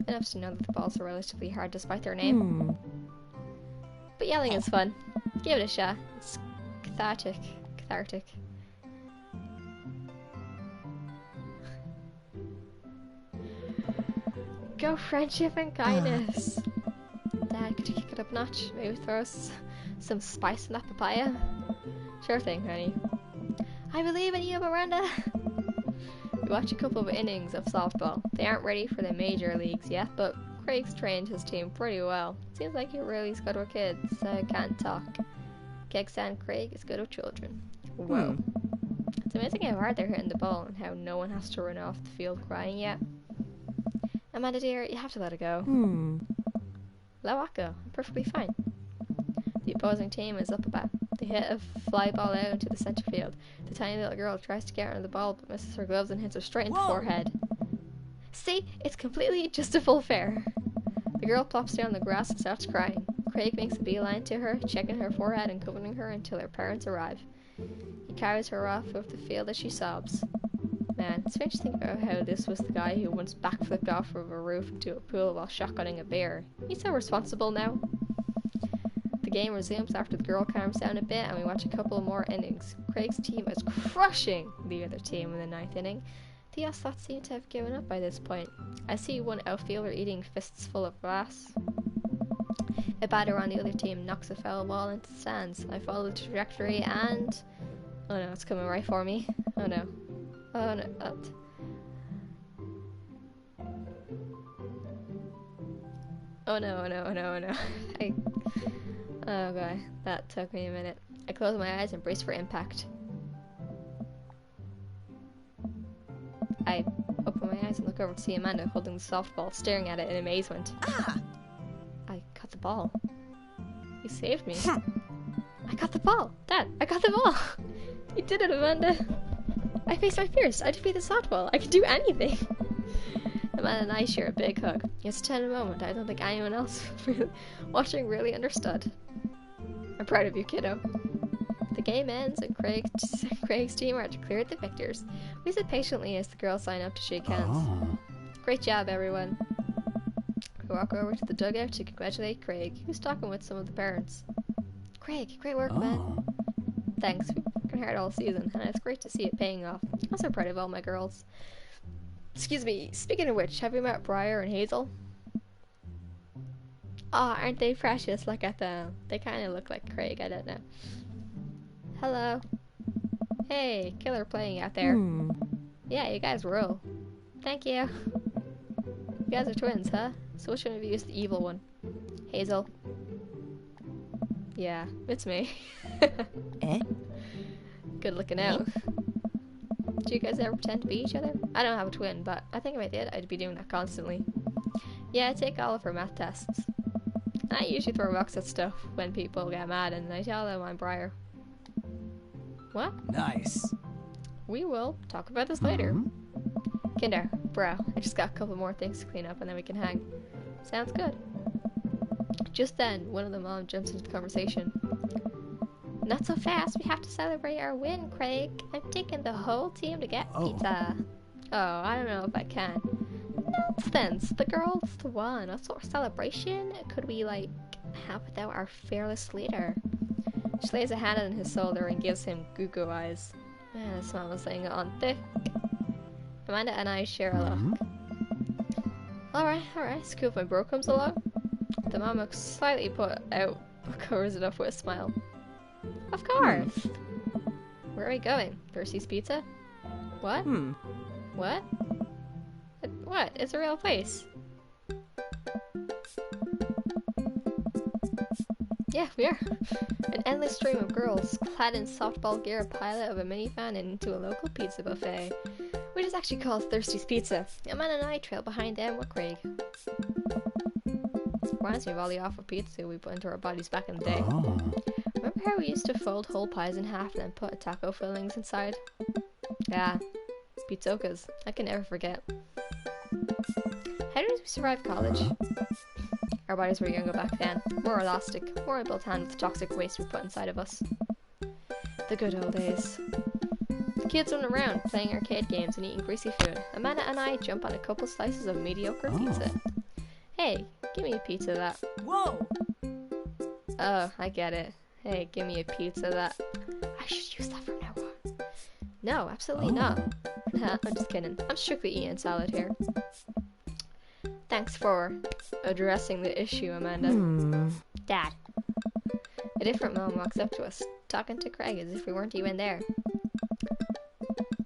Enough to know that the balls are relatively hard despite their name. But yelling is fun. Give it a shot. It's cathartic. Go friendship and kindness. Dad, could you kick it up a notch? Maybe throw some spice in that papaya? Sure thing, honey. I believe in you, Miranda! We watch a couple of innings of softball. They aren't ready for the major leagues yet, but Craig's trained his team pretty well. Seems like he really's good with kids. Can't talk. Kegsan Craig is good with children. Whoa. It's amazing how hard they're hitting the ball and how no one has to run off the field crying yet. Amanda dear, you have to let it go. Let go. I'm perfectly fine. The opposing team is up a bat. They hit a fly ball out into the center field. The tiny little girl tries to get under the ball but misses her gloves and hits her straight in the forehead. See? It's completely just a full fair. The girl plops down on the grass and starts crying. Craig makes a beeline to her, checking her forehead and comforting her until her parents arrive. He carries her off of the field as she sobs. Man, it's strange to think about how this was the guy who once backflipped off of a roof into a pool while shotgunning a bear. He's so responsible now. The game resumes after the girl calms down a bit and we watch a couple more innings. Craig's team is crushing the other team in the 9th inning. The Ocelots seem to have given up by this point. I see one outfielder eating fists full of glass. A batter on the other team knocks a foul ball into the stands. I follow the trajectory and... oh no, it's coming right for me. Oh no. Oh no. Oh no. Oh god, that took me a minute. I close my eyes and brace for impact. I open my eyes and look over to see Amanda holding the softball, staring at it in amazement. I caught the ball. You saved me. I got the ball! Dad, I got the ball! You did it, Amanda! I faced my fears. I defeated the softball. I can do anything! Amanda and I share a big hug. It's a tender moment. I don't think anyone else watching really understood. I'm proud of you, kiddo. The game ends and Craig's team are declared the victors. We sit patiently as the girls sign up to shake hands. Great job, everyone. We walk over to the dugout to congratulate Craig, who's talking with some of the parents. Craig, great work, man. Thanks. We've been working hard all season, and it's great to see it paying off. I'm so proud of all my girls. Excuse me, speaking of which, have you met Briar and Hazel? Aw, aren't they precious? Look at them. They kind of look like Craig, I don't know. Hello. Hey, killer playing out there. Yeah, you guys rule. Thank you. You guys are twins, huh? So which one of you is the evil one? Hazel. Yeah, it's me. Good looking out. Do you guys ever pretend to be each other? I don't have a twin, but I think if I did, I'd be doing that constantly. Yeah, I take all of her math tests. I usually throw rocks at stuff when people get mad and I tell them I'm Briar. What? Nice. We will talk about this later. Kinder, bro, I just got a couple more things to clean up and then we can hang. Sounds good. Just then, one of the mom jumps into the conversation. Not so fast, we have to celebrate our win, Craig. I'm taking the whole team to get pizza. Oh, I don't know if I can. Nonsense, the girl's the one. What sort of celebration could we, like, have without our fearless leader? She lays a hand on his shoulder and gives him goo-goo eyes. Man, this mama's laying it on thick. Amanda and I share a look. Alright, it's cool if my bro comes along. The mom looks slightly put out, but covers it up with a smile. Of course! Where are we going? Thirsty's Pizza? What? What? What? It's a real place. Yeah, we are. An endless stream of girls clad in softball gear pile out of a minivan and into a local pizza buffet, which is actually called Thirsty's Pizza. Amanda and I trail behind them with Craig. Reminds me of all the awful pizza we put into our bodies back in the day. Remember how we used to fold whole pies in half and then put taco fillings inside? Yeah, pizzokas. I can never forget. How did we survive college? Our bodies were younger back then, more elastic, more able to handle the toxic waste we put inside of us. The good old days. Kids run around, playing arcade games and eating greasy food. Amanda and I jump on a couple slices of mediocre pizza. Hey, give me a pizza of that. Whoa! Oh, I get it. Hey, give me a pizza of that. I should use that from now on. No, absolutely not. I'm just kidding. I'm strictly eating salad here. Thanks for addressing the issue, Amanda. Dad. A different mom walks up to us, talking to Craig as if we weren't even there.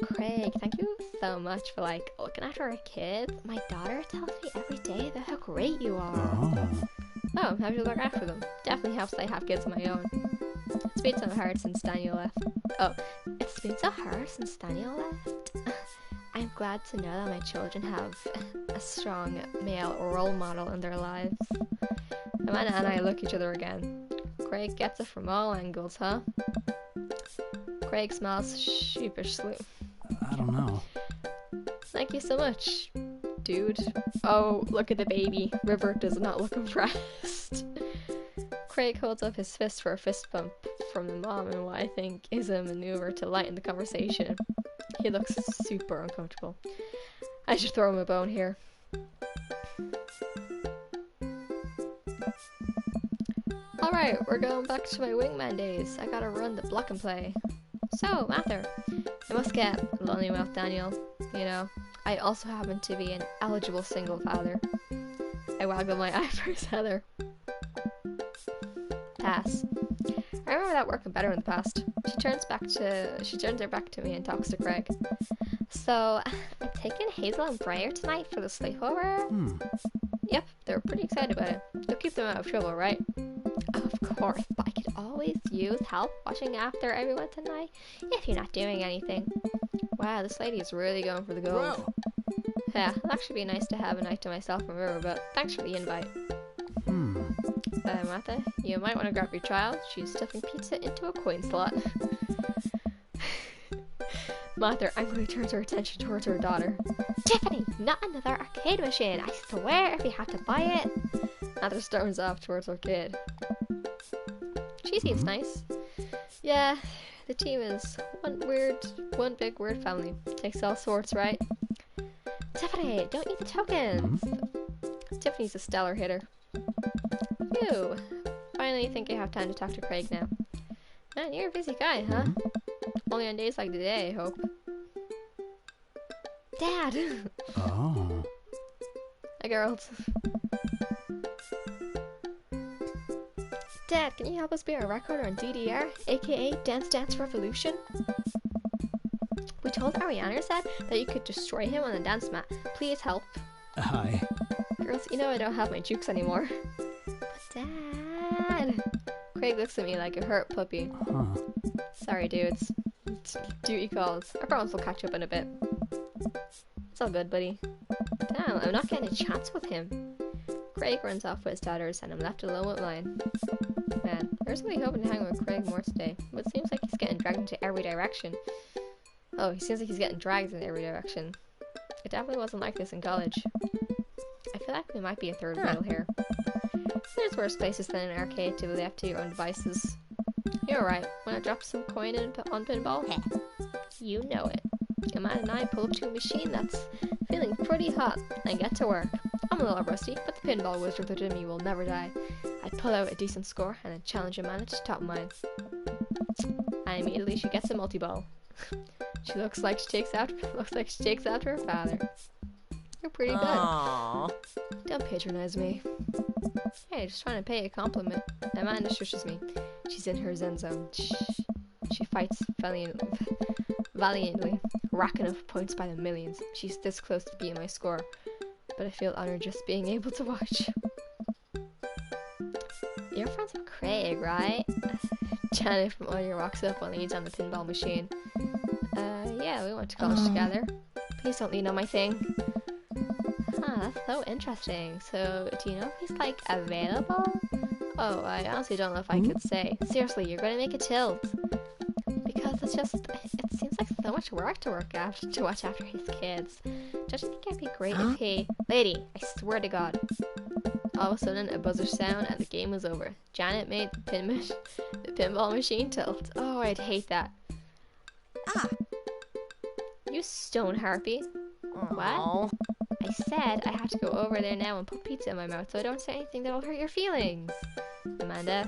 Craig, thank you so much for, like, looking after our kids. My daughter tells me every day about how great you are. Oh, I'm happy to look after them. Definitely helps I have kids of my own. It's been so hard since Daniel left. Oh, it's been so hard since Daniel left. I'm glad to know that my children have a strong male role model in their lives. Amanda and I look at each other again. Craig gets it from all angles, huh? Craig smiles sheepishly. I don't know. Thank you so much, dude. Oh, look at the baby. River does not look impressed. Craig holds up his fist for a fist bump from the mom in what I think is a maneuver to lighten the conversation. He looks super uncomfortable. I should throw him a bone here. Alright, we're going back to my wingman days. I gotta run the block and play. So, Mather, I must get lonely without Daniel. You know, I also happen to be an eligible single father. I waggle my eyebrows, Heather. Pass. I remember that working better in the past. She turns her back to me and talks to Craig. So, I'm taking Hazel and Briar tonight for the sleepover? Yep, they're pretty excited about it. They'll keep them out of trouble, right? Of course, but I could always use help watching after everyone tonight if you're not doing anything. Wow, this lady is really going for the gold. Bro. Yeah, it'd actually be nice to have a night to myself and River, but thanks for the invite. Martha, you might want to grab your child. She's stuffing pizza into a coin slot. Martha angrily turns her attention towards her daughter. Tiffany, not another arcade machine. I swear if you have to buy it. Martha storms off towards her kid. She seems nice. Yeah, the team is one big weird family. Takes all sorts, right? Tiffany, don't eat the tokens. Tiffany's a stellar hitter. Phew. Finally think I have time to talk to Craig now. Man, you're a busy guy, huh? Only on days like today, I hope. Dad! Oh. Hi, girls. Dad, can you help us be a recorder on DDR, aka Dance Dance Revolution? We told Ariana said that you could destroy him on the dance mat. Please help. Hi. Girls, you know I don't have my jukes anymore. But Dad... Craig looks at me like a hurt puppy. Sorry, dudes. Duty calls. I promise we'll catch up in a bit. It's all good, buddy. Damn, I'm not getting a chance with him. Craig runs off with his daughters and I'm left alone with mine. Man, I was really hoping to hang with Craig more today, but it seems like he's getting dragged into every direction. Oh, he seems like he's getting dragged in every direction. It definitely wasn't like this in college. I feel like we might be a third wheel here. There's worse places than an arcade to be left to your own devices. You're right, when I drop some coin on pinball, you know it. Amanda and I pull up to a machine that's feeling pretty hot and get to work. I'm a little rusty, but the pinball wizard within me will never die. I pull out a decent score and I challenge Amanda to top mine. And immediately she gets a multi-ball. She looks like she takes after her father. You're pretty good. Aww. Don't patronize me. Hey, just trying to pay a compliment. Amanda shushes me. She's in her zen zone. Shh. She fights valiantly, racking up points by the millions. She's this close to beating my score, but I feel honored just being able to watch. You're friends with Craig, right? Janet from Oyer walks up while he's on the pinball machine. Yeah, we went to college together. Please don't lean on my thing. Huh, that's so interesting. So, do you know if he's, like, available? Oh, I honestly don't know if I could say. Seriously, you're gonna make a tilt. Because it's just, it seems like so much work to watch after his kids. Don't you think it'd be great if he... Lady, I swear to God. All of a sudden, a buzzer sound and the game was over. Janet made the pinball machine tilt. Oh, I'd hate that. stone harpy. What? I said I have to go over there now and put pizza in my mouth, so I don't say anything that'll hurt your feelings. Amanda.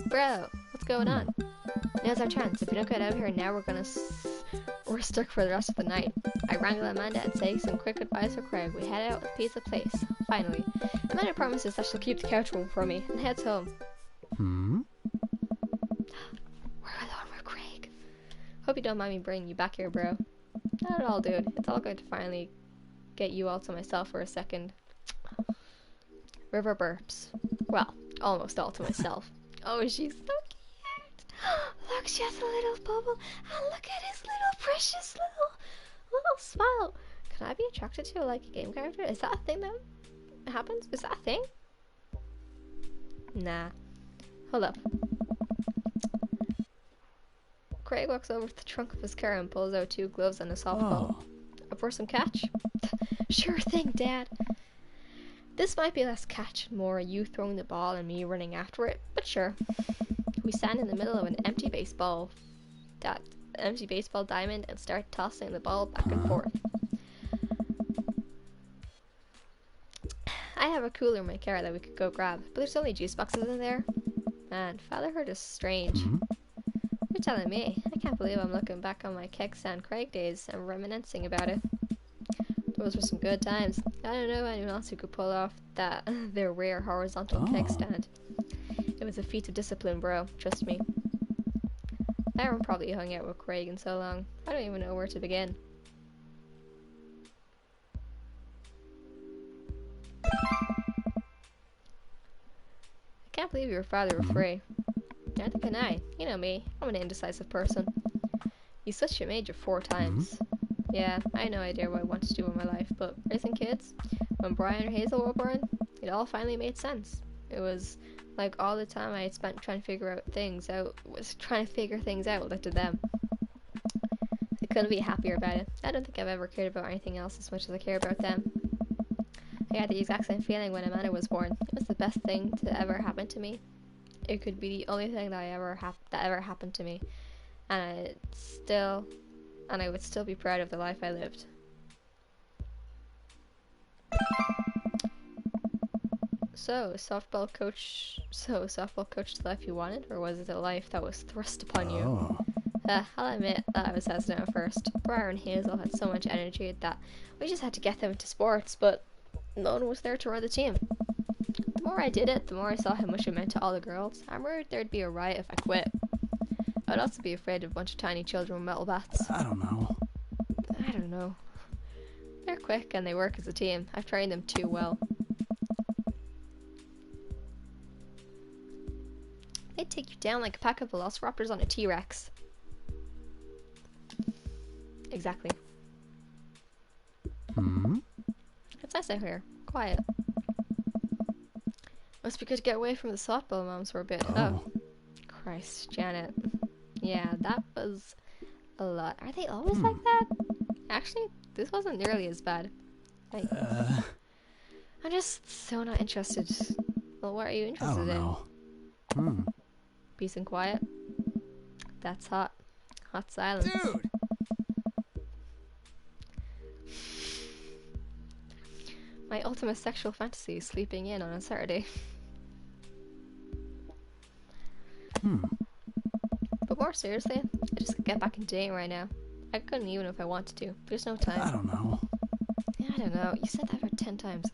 Bro, what's going on? Now's our chance. If we don't get out of here now, we're stuck for the rest of the night. I wrangle Amanda and say some quick goodbyes for Craig. We head out with Pizza Place. Finally, Amanda promises that she'll keep the couch warm for me and heads home. We're alone with Craig. Hope you don't mind me bringing you back here, bro. Not at all, dude. It's all good to finally get you all to myself for a second. River burps. Well, almost all to myself. Oh, she's so cute. Look, she has a little bubble. And look at his little precious little smile. Can I be attracted to like a game character? Is that a thing that happens? Is that a thing? Nah. Hold up. Craig walks over to the trunk of his car and pulls out 2 gloves and a softball. Up for some catch? Sure thing, Dad. This might be less catch and more you throwing the ball and me running after it, but sure. We stand in the middle of an empty baseball diamond and start tossing the ball back and forth. I have a cooler in my car that we could go grab, but there's only juice boxes in there. Man, fatherhood is strange. You're telling me. I can't believe I'm looking back on my Keg Stand Craig days and reminiscing about it. Those were some good times. I don't know anyone else who could pull off their rare horizontal keg stand. It was a feat of discipline, bro. Trust me. I haven't probably hung out with Craig in so long. I don't even know where to begin. I can't believe your father were free. Neither can I. You know me. I'm an indecisive person. You switched your major 4 times. Yeah, I had no idea what I wanted to do with my life, but raising kids, when Brian and Hazel were born, it all finally made sense. It was like all the time I had spent trying to figure things out led to them. I couldn't be happier about it. I don't think I've ever cared about anything else as much as I care about them. I had the exact same feeling when Amanda was born. It was the best thing to ever happen to me. It could be the only thing that ever happened to me, and I would still be proud of the life I lived. So, softball coach the life you wanted, or was it a life that was thrust upon you? I'll admit that I was hesitant at first. Briar and Hazel had so much energy that we just had to get them into sports, but no one was there to run the team. The more I did it, the more I saw how much it meant to all the girls. I'm worried there'd be a riot if I quit. I'd also be afraid of a bunch of tiny children with metal bats. I don't know. They're quick and they work as a team. I've trained them too well. They'd take you down like a pack of velociraptors on a T-Rex. Exactly. It's nice out here. Quiet. Must be good to get away from the softball moms for a bit. Oh. Christ, Janet. Yeah, that was a lot. Are they always like that? Actually, this wasn't nearly as bad. Like, I'm just so not interested. Well, what are you interested in? Peace and quiet. That's hot. Hot silence. Dude! My ultimate sexual fantasy is sleeping in on a Saturday. But more seriously, I just could get back in dating right now. I couldn't even if I wanted to. There's no time. I don't know. Yeah, I don't know. You said that about 10 times.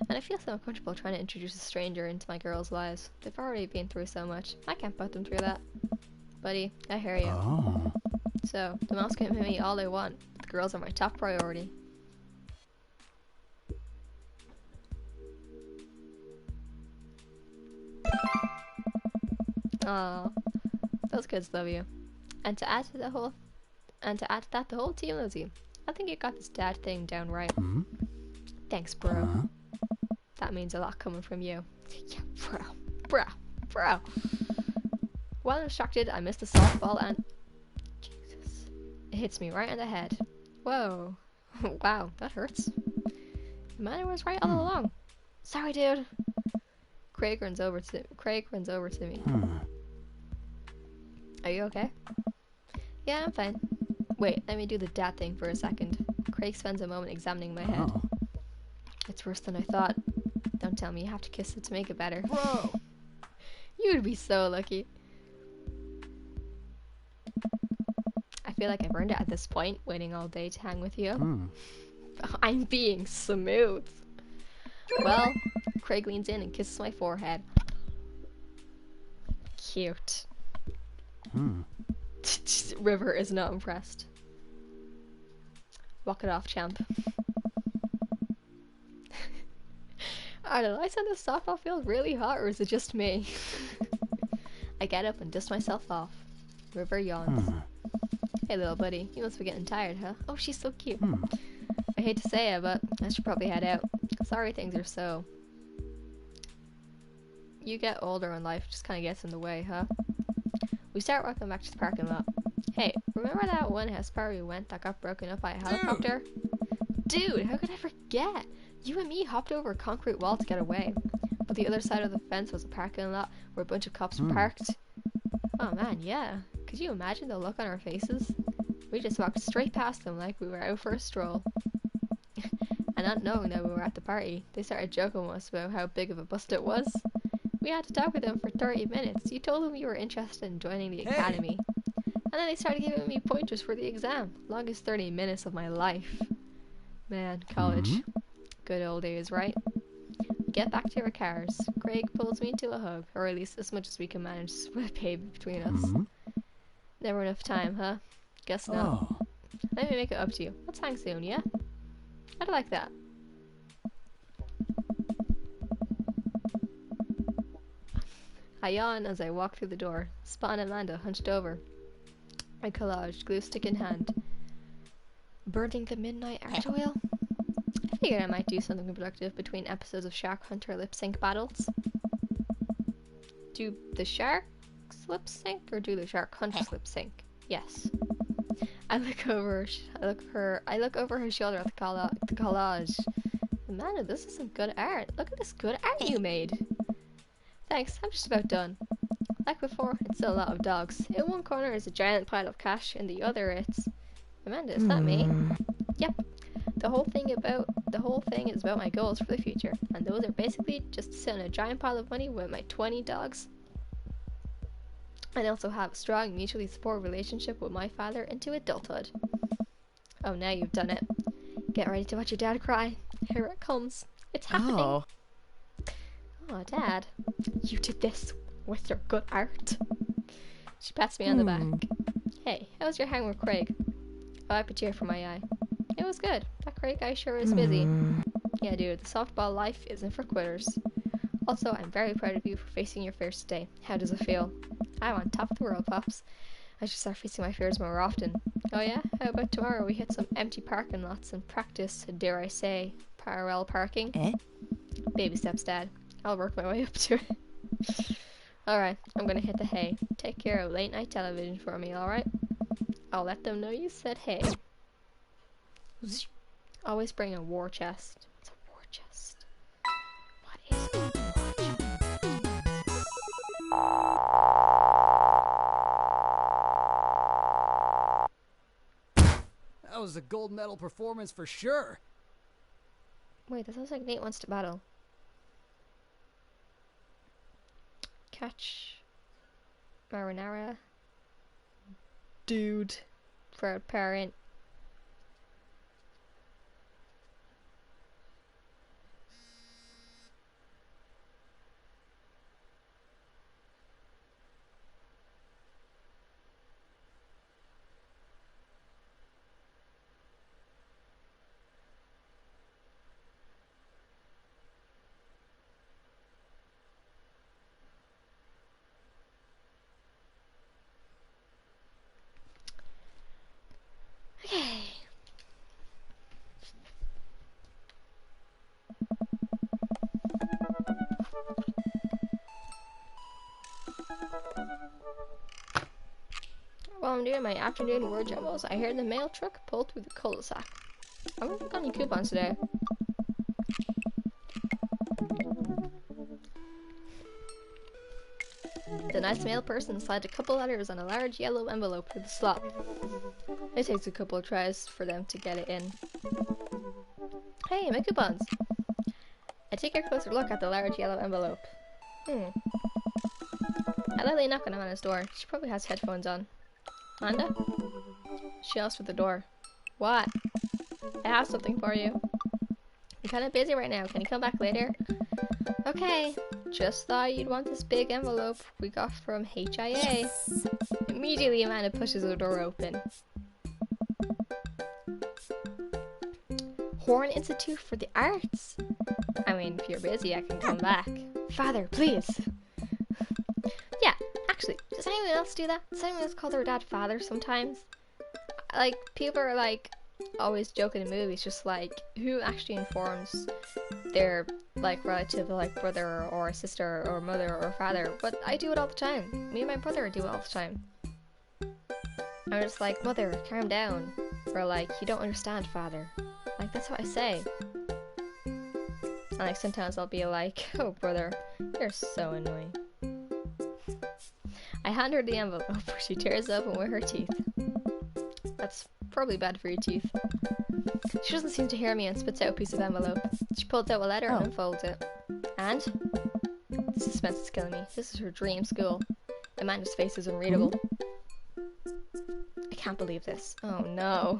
And I feel so uncomfortable trying to introduce a stranger into my girls' lives. They've already been through so much. I can't put them through that. Buddy, I hear you. So, the moms can hit me all they want. The girls are my top priority. Aww. Those kids love you. And to add to that, the whole team loves you. I think you got this dad thing down right. Thanks, bro. That means a lot coming from you. Yeah, bro. While I'm distracted, I missed the softball and... Jesus. It hits me right in the head. Whoa. Wow, that hurts. The man was right all along. Sorry, dude. Craig runs over to me. Are you okay? Yeah, I'm fine. Wait, let me do the dad thing for a second. Craig spends a moment examining my head. Oh. It's worse than I thought. Don't tell me you have to kiss it to make it better. Bro! You would be so lucky. I feel like I've earned it at this point, waiting all day to hang with you. I'm being smooth. Well, Craig leans in and kisses my forehead. Cute. River is not impressed. Walk it off, champ. I don't know, I said the softball feels really hot, or is it just me? I get up and dust myself off. River yawns. Hey little buddy, you must be getting tired, huh? Oh, she's so cute. I hate to say it, but I should probably head out. Sorry things are so... You get older and life just kind of gets in the way, huh? We start walking back to the parking lot. Hey, remember that one house party we went that got broken up by a helicopter? Dude, how could I forget? You and me hopped over a concrete wall to get away. But the other side of the fence was a parking lot where a bunch of cops were parked. Oh man, yeah. Could you imagine the look on our faces? We just walked straight past them like we were out for a stroll. And not knowing that we were at the party, they started joking with us about how big of a bust it was. We had to talk with them for 30 minutes. You told them you were interested in joining the academy. And then they started giving me pointers for the exam. Longest 30 minutes of my life. Man, college. Good old days, right? We get back to our cars. Craig pulls me into a hug, or at least as much as we can manage to split a baby between us. Never enough time, huh? Guess not. Let me make it up to you. Let's hang soon, yeah? I'd like that. I yawn as I walk through the door. Spot and Amanda hunched over. My collage, glue stick in hand. Burning the midnight art oil? I figured I might do something productive between episodes of Shark Hunter lip sync battles. Do the sharks lip sync or do the shark hunters lip sync? Yes. I look over her shoulder at the collage. Amanda, this is some good art. Look at this good art you made. Thanks, I'm just about done. Like before, it's still a lot of dogs. In one corner is a giant pile of cash, in the other it's... Amanda, is that me? Yep. The whole thing is about my goals for the future, and those are basically just to sit on a giant pile of money with my 20 dogs. I also have a strong, mutually supportive relationship with my father into adulthood. Oh, now you've done it. Get ready to watch your dad cry. Here it comes. It's happening. Oh, Dad, you did this with your good art. She pats me on the back. Hey, how was your hang with Craig? I wipe a tear from my eye. It was good. That Craig guy sure is busy. Yeah, dude, the softball life isn't for quitters. Also, I'm very proud of you for facing your fears today. How does it feel? I'm on top of the world, Pops. I should start facing my fears more often. Oh yeah? How about tomorrow we hit some empty parking lots and practice, dare I say, parallel parking? Baby steps, Dad. I'll work my way up to it. Alright, I'm gonna hit the hay. Take care of late night television for me, alright? I'll let them know you said hey. Always bring a war chest. What's a war chest? What is a war chest? That was a gold medal performance for sure. Wait, that sounds like Nate wants to battle. Catch. Marinara. Dude. Proud parent. Okay. While I'm doing my afternoon word jumbles, I hear the mail truck pull through the cul-de-sac. I wonder if I've got any coupons today. The nice male person slid a couple letters on a large yellow envelope through the slot. It takes a couple of tries for them to get it in. Hey, my coupons! I take a closer look at the large yellow envelope. I lightly knock on Amanda's door. She probably has headphones on. Amanda? She asks for the door. What? I have something for you. I'm kind of busy right now. Can you come back later? Okay. Just thought you'd want this big envelope we got from HIA. Yes. Immediately, Amanda pushes the door open. Horn Institute for the Arts? I mean, if you're busy, I can come back. Father, please. Yeah, actually, does anyone else do that? Does anyone else call their dad father sometimes? Like, people are like, always joking in movies, just like, who actually informs their, like, relative, like, brother or sister or mother or father? But I do it all the time. Me and my brother do it all the time. I'm just like, mother, calm down. Or like, you don't understand, father. Like, that's what I say. And like, sometimes I'll be like, oh, brother, you're so annoying. I hand her the envelope. She tears it open with her teeth. That's probably bad for your teeth. She doesn't seem to hear me and spits out a piece of envelope. She pulls out a letter and unfolds it. And? The suspense is killing me. This is her dream school. Amanda's face is unreadable. I can't believe this. Oh no.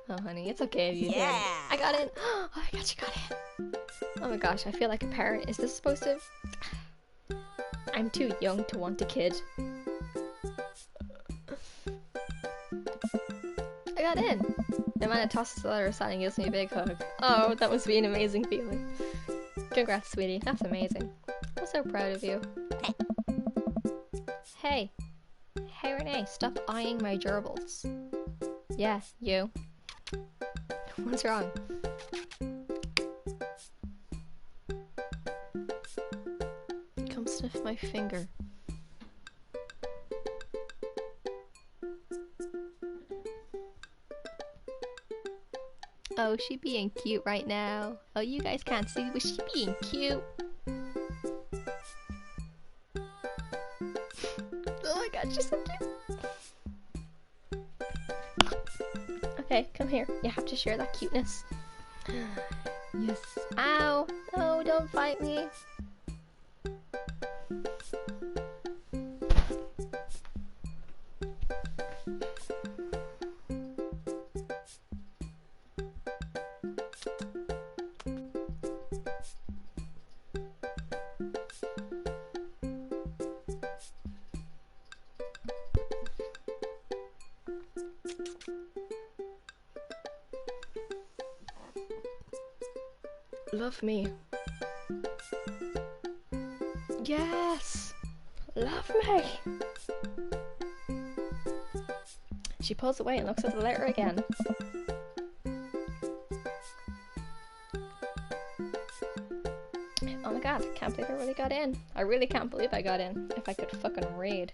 Oh honey, it's okay if you did. I got in. Oh my god, you got in. Oh my gosh, I feel like a parent. Is this supposed to... I'm too young to want a kid. I got in. Amanda tosses the letter aside and gives me a big hug. Oh, that must be an amazing feeling. Congrats, sweetie. That's amazing. I'm so proud of you. Hey. Hey, Renee, stop eyeing my gerbils. Yeah, you. What's wrong? Come sniff my finger. Oh, she being cute right now. Oh, you guys can't see, but she being cute. Oh my god, she's so cute. Okay, come here. You have to share that cuteness. Yes. Ow! No, don't fight me. Love me. Yes! Love me! She pulls away and looks at the letter again. Oh my god, I can't believe I really got in. I really can't believe I got in. If I could fucking read.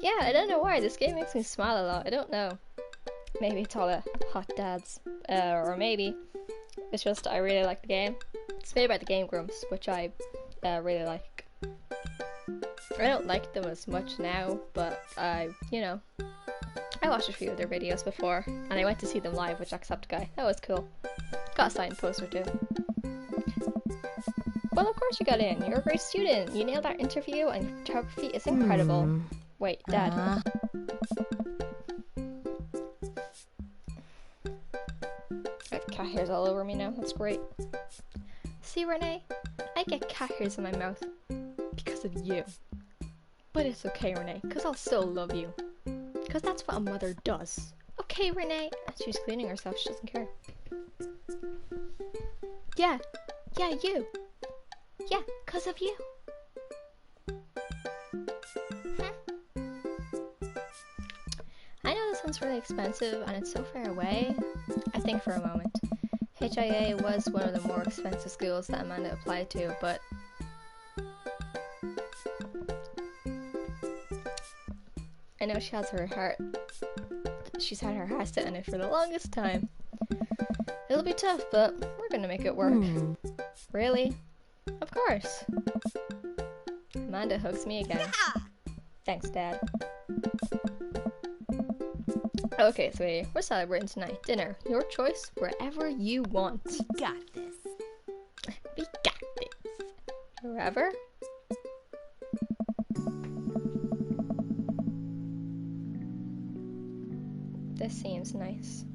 Yeah, I don't know why. This game makes me smile a lot. I don't know. Maybe it's all the hot dads. Or maybe it's just I really like the game. It's made by the Game Grumps, which I really like. I don't like them as much now, but I watched a few of their videos before, and I went to see them live with Jacksepticeye. That was cool. Got a signed poster too. Well, of course you got in. You're a great student. You nailed that interview, and your photography is incredible. Wait, Dad. I have cat hairs all over me now. That's great. See, Renee? I get cat hairs in my mouth because of you. But it's okay, Renee, because I'll still love you. Because that's what a mother does. Okay, Renee? She's cleaning herself. She doesn't care. Yeah. Yeah, you. Yeah, because of you. I know this one's really expensive and it's so far away. I think for a moment. HIA was one of the more expensive schools that Amanda applied to, but I know she has her heart. She's had her heart set on it for the longest time. It'll be tough, but we're gonna make it work. Really? Of course. Amanda hugs me again. Thanks, Dad. Okay, sweetie, we're celebrating tonight. Dinner. Your choice, wherever you want. Got this. We got this. Wherever? This seems nice.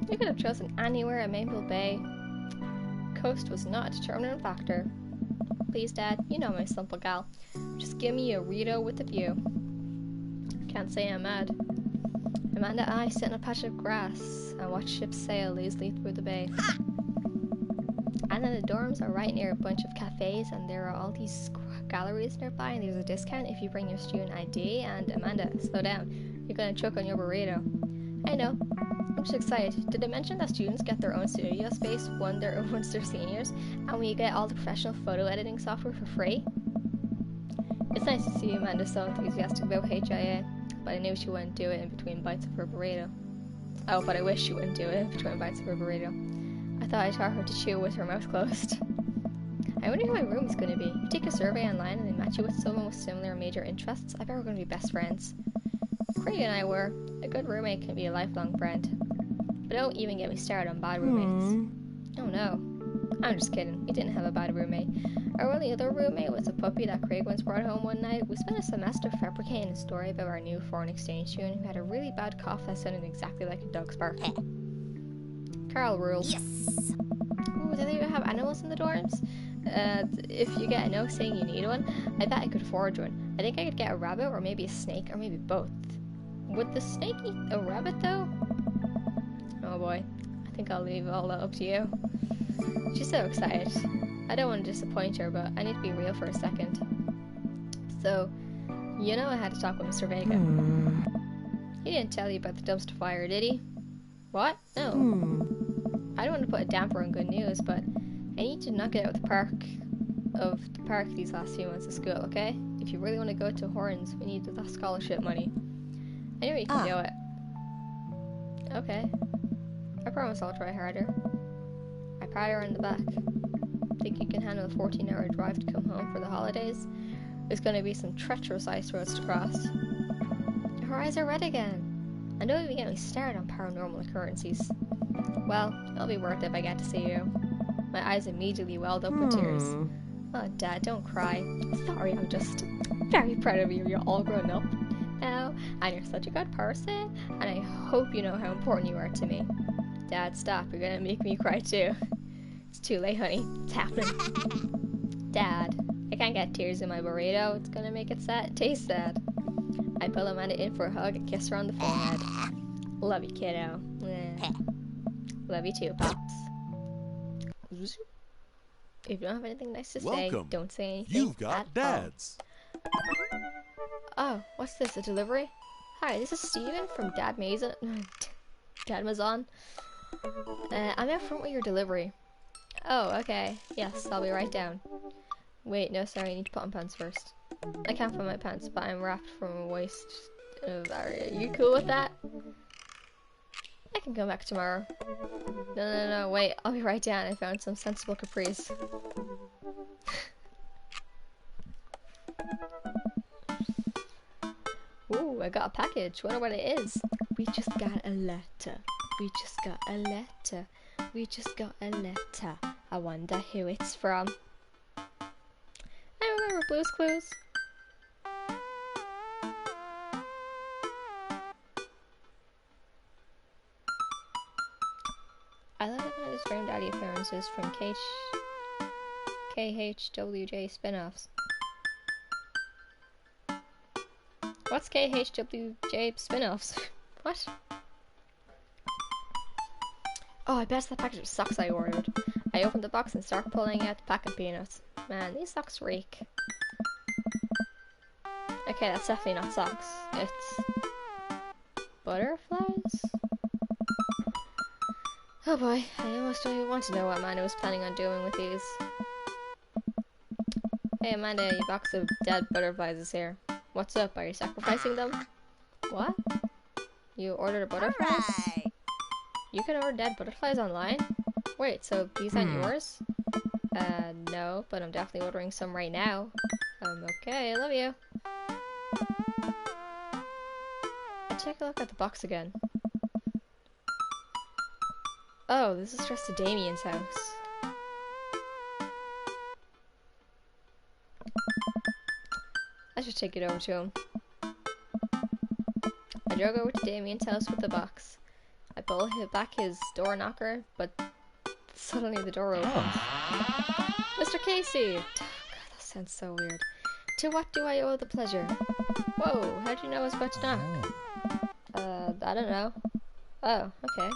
You could have chosen anywhere at Maple Bay. Coast was not a determining factor. Please, Dad, you know my simple gal. Just give me a Rito with a view. Can't say I'm mad. Amanda and I sit in a patch of grass and watch ships sail lazily through the bay. And then the dorms are right near a bunch of cafes, and there are all these galleries nearby, and there's a discount if you bring your student ID. And Amanda, slow down. You're gonna choke on your burrito. I know. I'm just excited. Did I mention that students get their own studio space once they're seniors, and we get all the professional photo editing software for free? It's nice to see Amanda so enthusiastic about HIA, but I knew she wouldn't do it in between bites of her burrito. Oh, but I wish she wouldn't do it in between bites of her burrito. I thought I taught her to chew with her mouth closed. I wonder who my room is going to be. If you take a survey online and they match you with someone with similar major interests, I bet we're going to be best friends. Craig and I were. A good roommate can be a lifelong friend. But don't even get me started on bad roommates. Oh no. I'm just kidding. We didn't have a bad roommate. Our only other roommate was a puppy that Craig once brought home one night. We spent a semester fabricating a story about our new foreign exchange student who had a really bad cough that sounded exactly like a dog's bark. Carl rules. Yes. Ooh, do they even have animals in the dorms? If you get a note saying you need one, I bet I could forge one. I think I could get a rabbit or maybe a snake or maybe both. Would the snake eat a rabbit though? Oh boy, I think I'll leave all that up to you. She's so excited. I don't want to disappoint her, but I need to be real for a second. So, you know I had to talk with Mr. Vega. He didn't tell you about the dumpster fire, did he? What? No. I don't want to put a damper on good news, but I need to knock it out of the park these last few months of school, okay? If you really want to go to Horns, we need that scholarship money. I know you can do it. Okay. I promise I'll try harder. I pat her on the back. Think you can handle a 14-hour drive to come home for the holidays? There's going to be some treacherous ice roads to cross. Her eyes are red again. And don't even get me started on paranormal occurrences. Well, it'll be worth it if I get to see you. My eyes immediately welled up with tears. Oh, Dad, don't cry. Sorry, I'm just very proud of you. You're all grown up now, and you're such a good person, and I hope you know how important you are to me. Dad, stop. You're gonna make me cry too. It's too late, honey. It's happening. Dad, I can't get tears in my burrito. It's gonna make it taste sad. I pull Amanda in for a hug and kiss her on the forehead. Love you, kiddo. Love you too, Pops. If you don't have anything nice to say, don't say anything. You've got dads. Oh, what's this? A delivery? Hi, this is Steven from Dadmazon. I'm out front with your delivery. Oh, okay. Yes, I'll be right down. Wait, no, sorry, I need to put on pants first. I can't find my pants, but I'm wrapped from a waist. Are you cool with that? I can come back tomorrow. No, wait, I'll be right down. I found some sensible capris. Ooh, I got a package. Wonder what it is. We just got a letter. We just got a letter. We just got a letter. I wonder who it's from. I remember Blue's Clues. I love it when there's Granddaddy appearances from KHWJ spin-offs. What's KHWJ spin-offs? What? Oh, I bet it's the package of socks I ordered. I opened the box and start pulling out the pack of peanuts. Man, these socks reek. Okay, that's definitely not socks. It's... butterflies? Oh boy, I almost don't even want to know what Amanda was planning on doing with these. Hey Amanda, your box of dead butterflies is here. What's up? Are you sacrificing them? What? You ordered butterflies? Right. You can order dead butterflies online? Wait, so these aren't yours? No, but I'm definitely ordering some right now. Okay, I love you. Take a look at the box again. Oh, this is addressed to Damien's house. I should take it over to him. I drove over to Damien's house with the box. I pull back his door knocker, but suddenly the door opens. Mr. Casey! God, that sounds so weird. To what do I owe the pleasure? Whoa, how'd you know I was about to knock? I don't know. Oh, okay.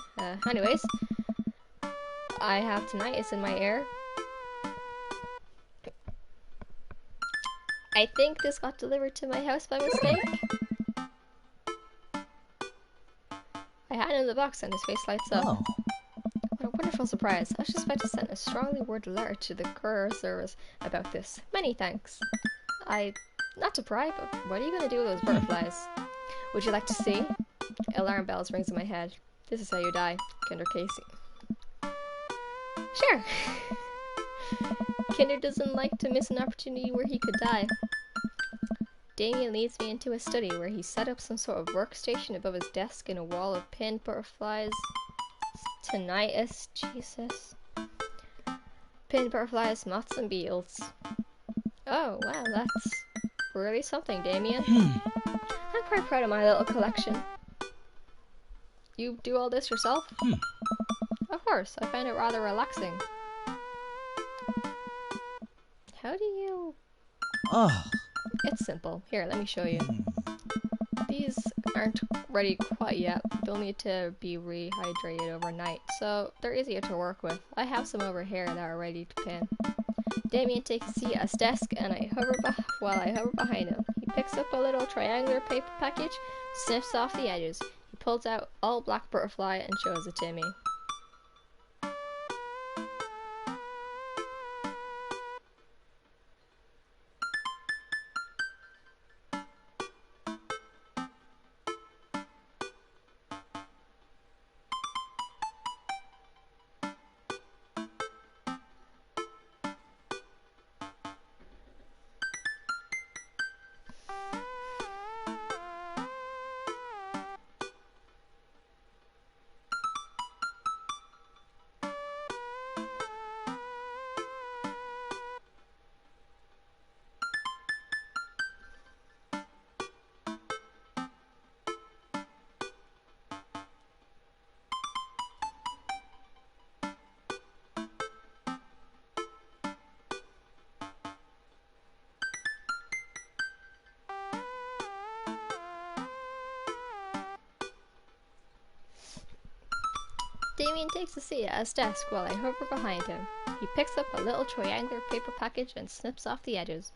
Anyways. I have tinnitus in my ear. I think this got delivered to my house by mistake. I hand him the box and his face lights up. Oh. What a wonderful surprise. I was just about to send a strongly worded letter to the courier service about this. Many thanks. Not to pry, but what are you going to do with those butterflies? Would you like to see? Alarm bells rings in my head. This is how you die, Kinder Casey. Sure. Kinder doesn't like to miss an opportunity where he could die. Damien leads me into his study where he set up some sort of workstation above his desk in a wall of pinned butterflies. Tinnitus, Jesus. Pinned butterflies, moths, and beetles. Oh, wow, that's really something, Damien. I'm quite proud of my little collection. You do all this yourself? Of course, I find it rather relaxing. How do you... Oh. It's simple. Here, let me show you. These aren't ready quite yet. They'll need to be rehydrated overnight, so they're easier to work with. I have some over here that are ready to pin. Damien takes a seat at his desk, and while I hover behind him. He picks up a little triangular paper package, sniffs off the edges. He pulls out all black butterfly and shows it to me. Damien takes a seat at his desk while I hover behind him. He picks up a little triangular paper package and snips off the edges.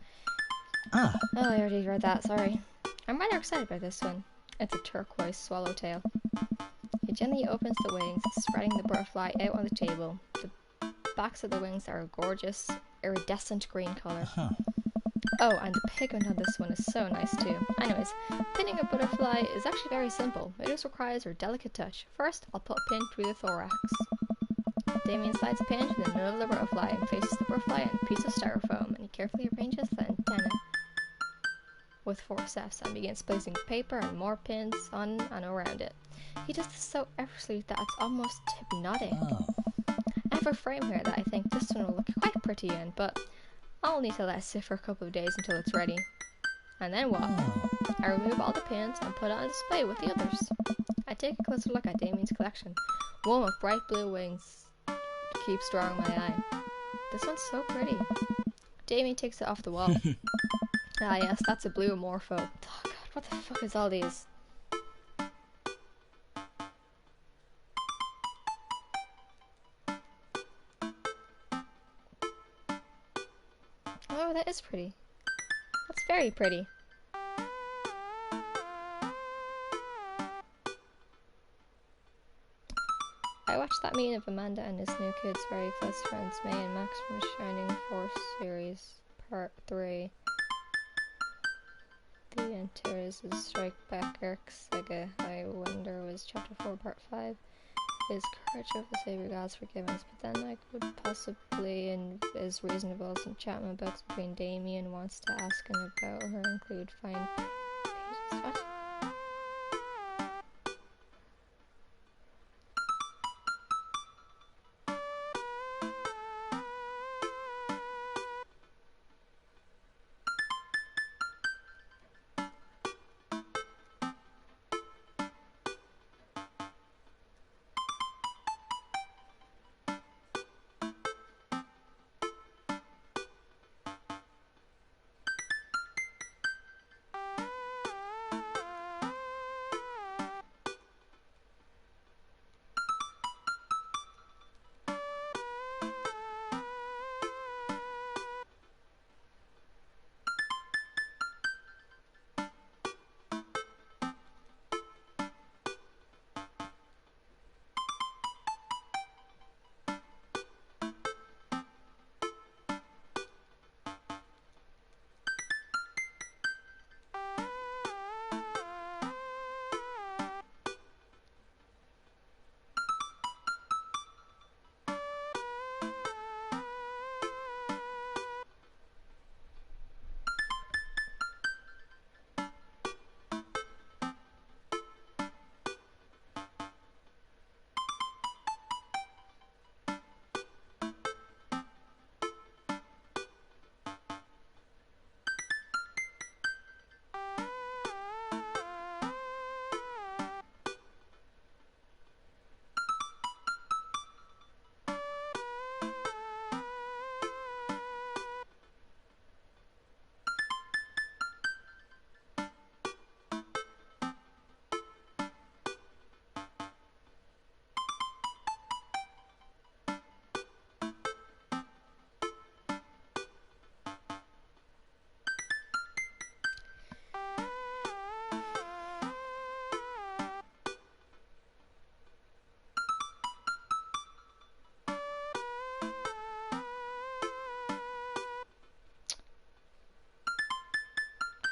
Ah. Oh, I already read that, sorry. I'm rather excited by this one. It's a turquoise swallowtail. He gently opens the wings, spreading the butterfly out on the table. The backs of the wings are a gorgeous, iridescent green color. Oh, and the pigment on this one is so nice too. Anyways, pinning a butterfly is actually very simple. It just requires a delicate touch. First, I'll put a pin through the thorax. Damien slides a pin through the middle of the butterfly and places the butterfly on a piece of styrofoam, and he carefully arranges the antenna with forceps and begins placing paper and more pins on and around it. He does this so effortlessly that it's almost hypnotic. I have a frame here that I think this one will look quite pretty in, but I'll need to let it sit for a couple of days until it's ready. And then what? I remove all the pins and put it on display with the others. I take a closer look at Damien's collection. One with bright blue wings keeps drawing my eye. This one's so pretty. Damien takes it off the wall. Ah yes, that's a blue morpho. Oh god, What the fuck is all these? Oh, that is pretty. That's very pretty. I watched that meeting of Amanda and his new kids, very close friends, May and Max from Shining Force series, Part 3. The enters the Strike Back Arc saga, I wonder, was Chapter 4, Part 5. Is courage of the Savior God's forgiveness, but then I would possibly, and is reasonable, some chatting about between Damien wants to ask and about her include fine pages. What?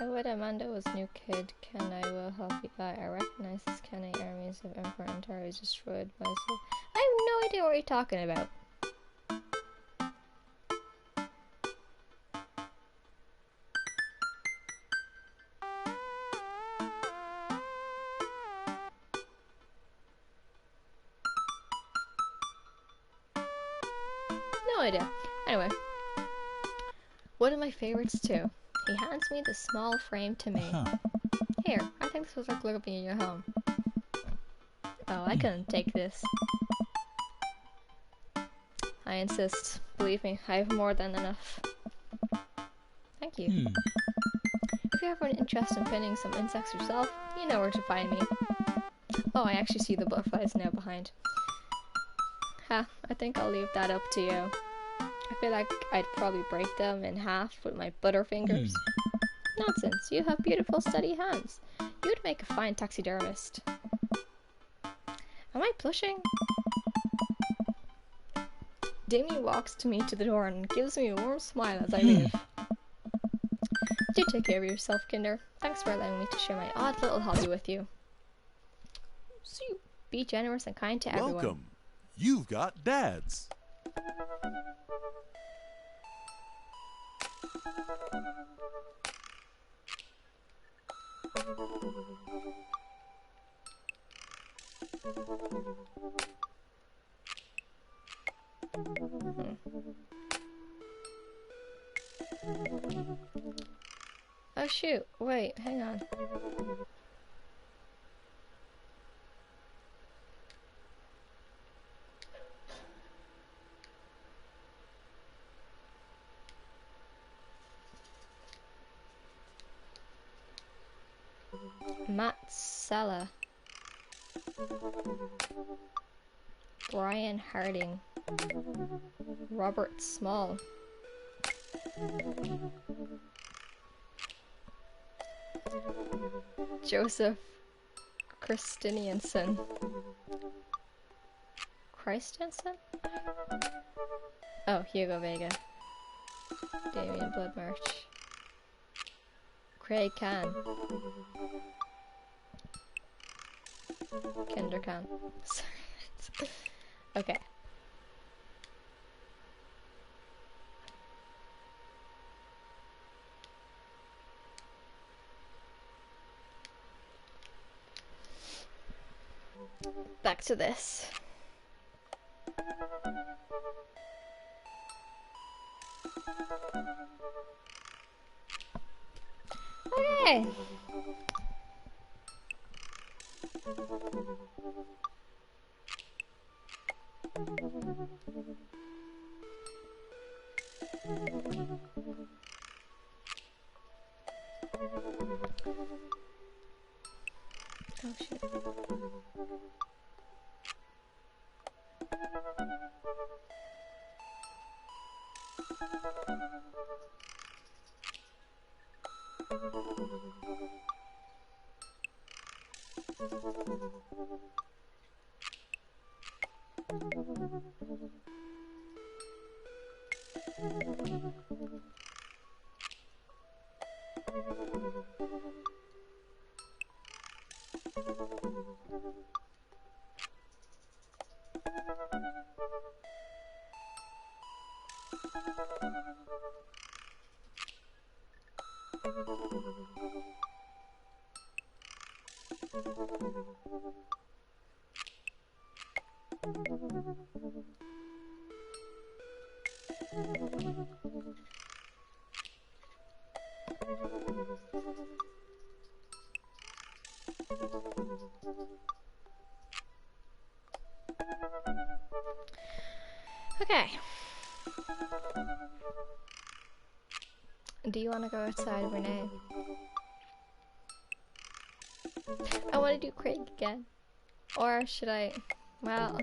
I would Amanda was new kid, Ken I will help you out. I recognize this Ken armies of Emperor entirely destroyed myself. I have no idea what you're talking about. No idea. Anyway. One of my favorites too. He hands me the small frame to me. Here, I think this was like living in your home. Oh, I couldn't take this. I insist. Believe me, I have more than enough. Thank you. If you have an interest in pinning some insects yourself, you know where to find me. Oh, I actually see the butterflies now behind. Ha, I think I'll leave that up to you. I feel like I'd probably break them in half with my butterfingers. Nonsense, you have beautiful steady hands. You'd make a fine taxidermist. Am I blushing? Damien walks to me to the door and gives me a warm smile as I leave. Do take care of yourself, Kinder. Thanks for allowing me to share my odd little hobby with you. So you be generous and kind to everyone. Welcome. You've got dads. Oh shoot, wait, hang on. Matt Sella. Brian Harding. Robert Small. Joseph Christiansen. Christensen? Oh, Hugo Vega. Damien Bloodmarch. Craig Khan. Kinder Khan. Sorry. Okay. Back to this. Okay. Oh shit. Okay. Do you want to go outside, Renee? I want to do Craig again. Or should I... Well...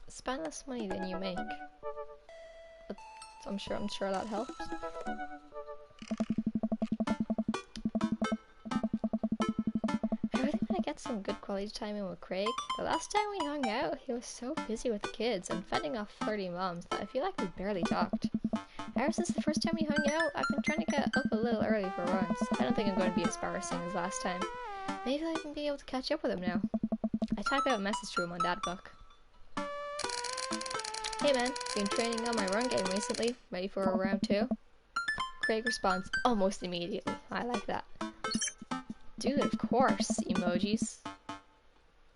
Spend less money than you make. But I'm sure that helps. I really want to get some good quality time in with Craig. The last time we hung out, he was so busy with the kids and fending off flirty moms that I feel like we barely talked. Ever since the first time we hung out, I've been trying to get up a little early for runs. I don't think I'm going to be as embarrassing as last time. Maybe I'll even be able to catch up with him now. I type out a message to him on Dadbook. Hey man, been training on my run game recently. Ready for a round 2? Craig responds almost immediately. I like that. Dude, of course. Emojis.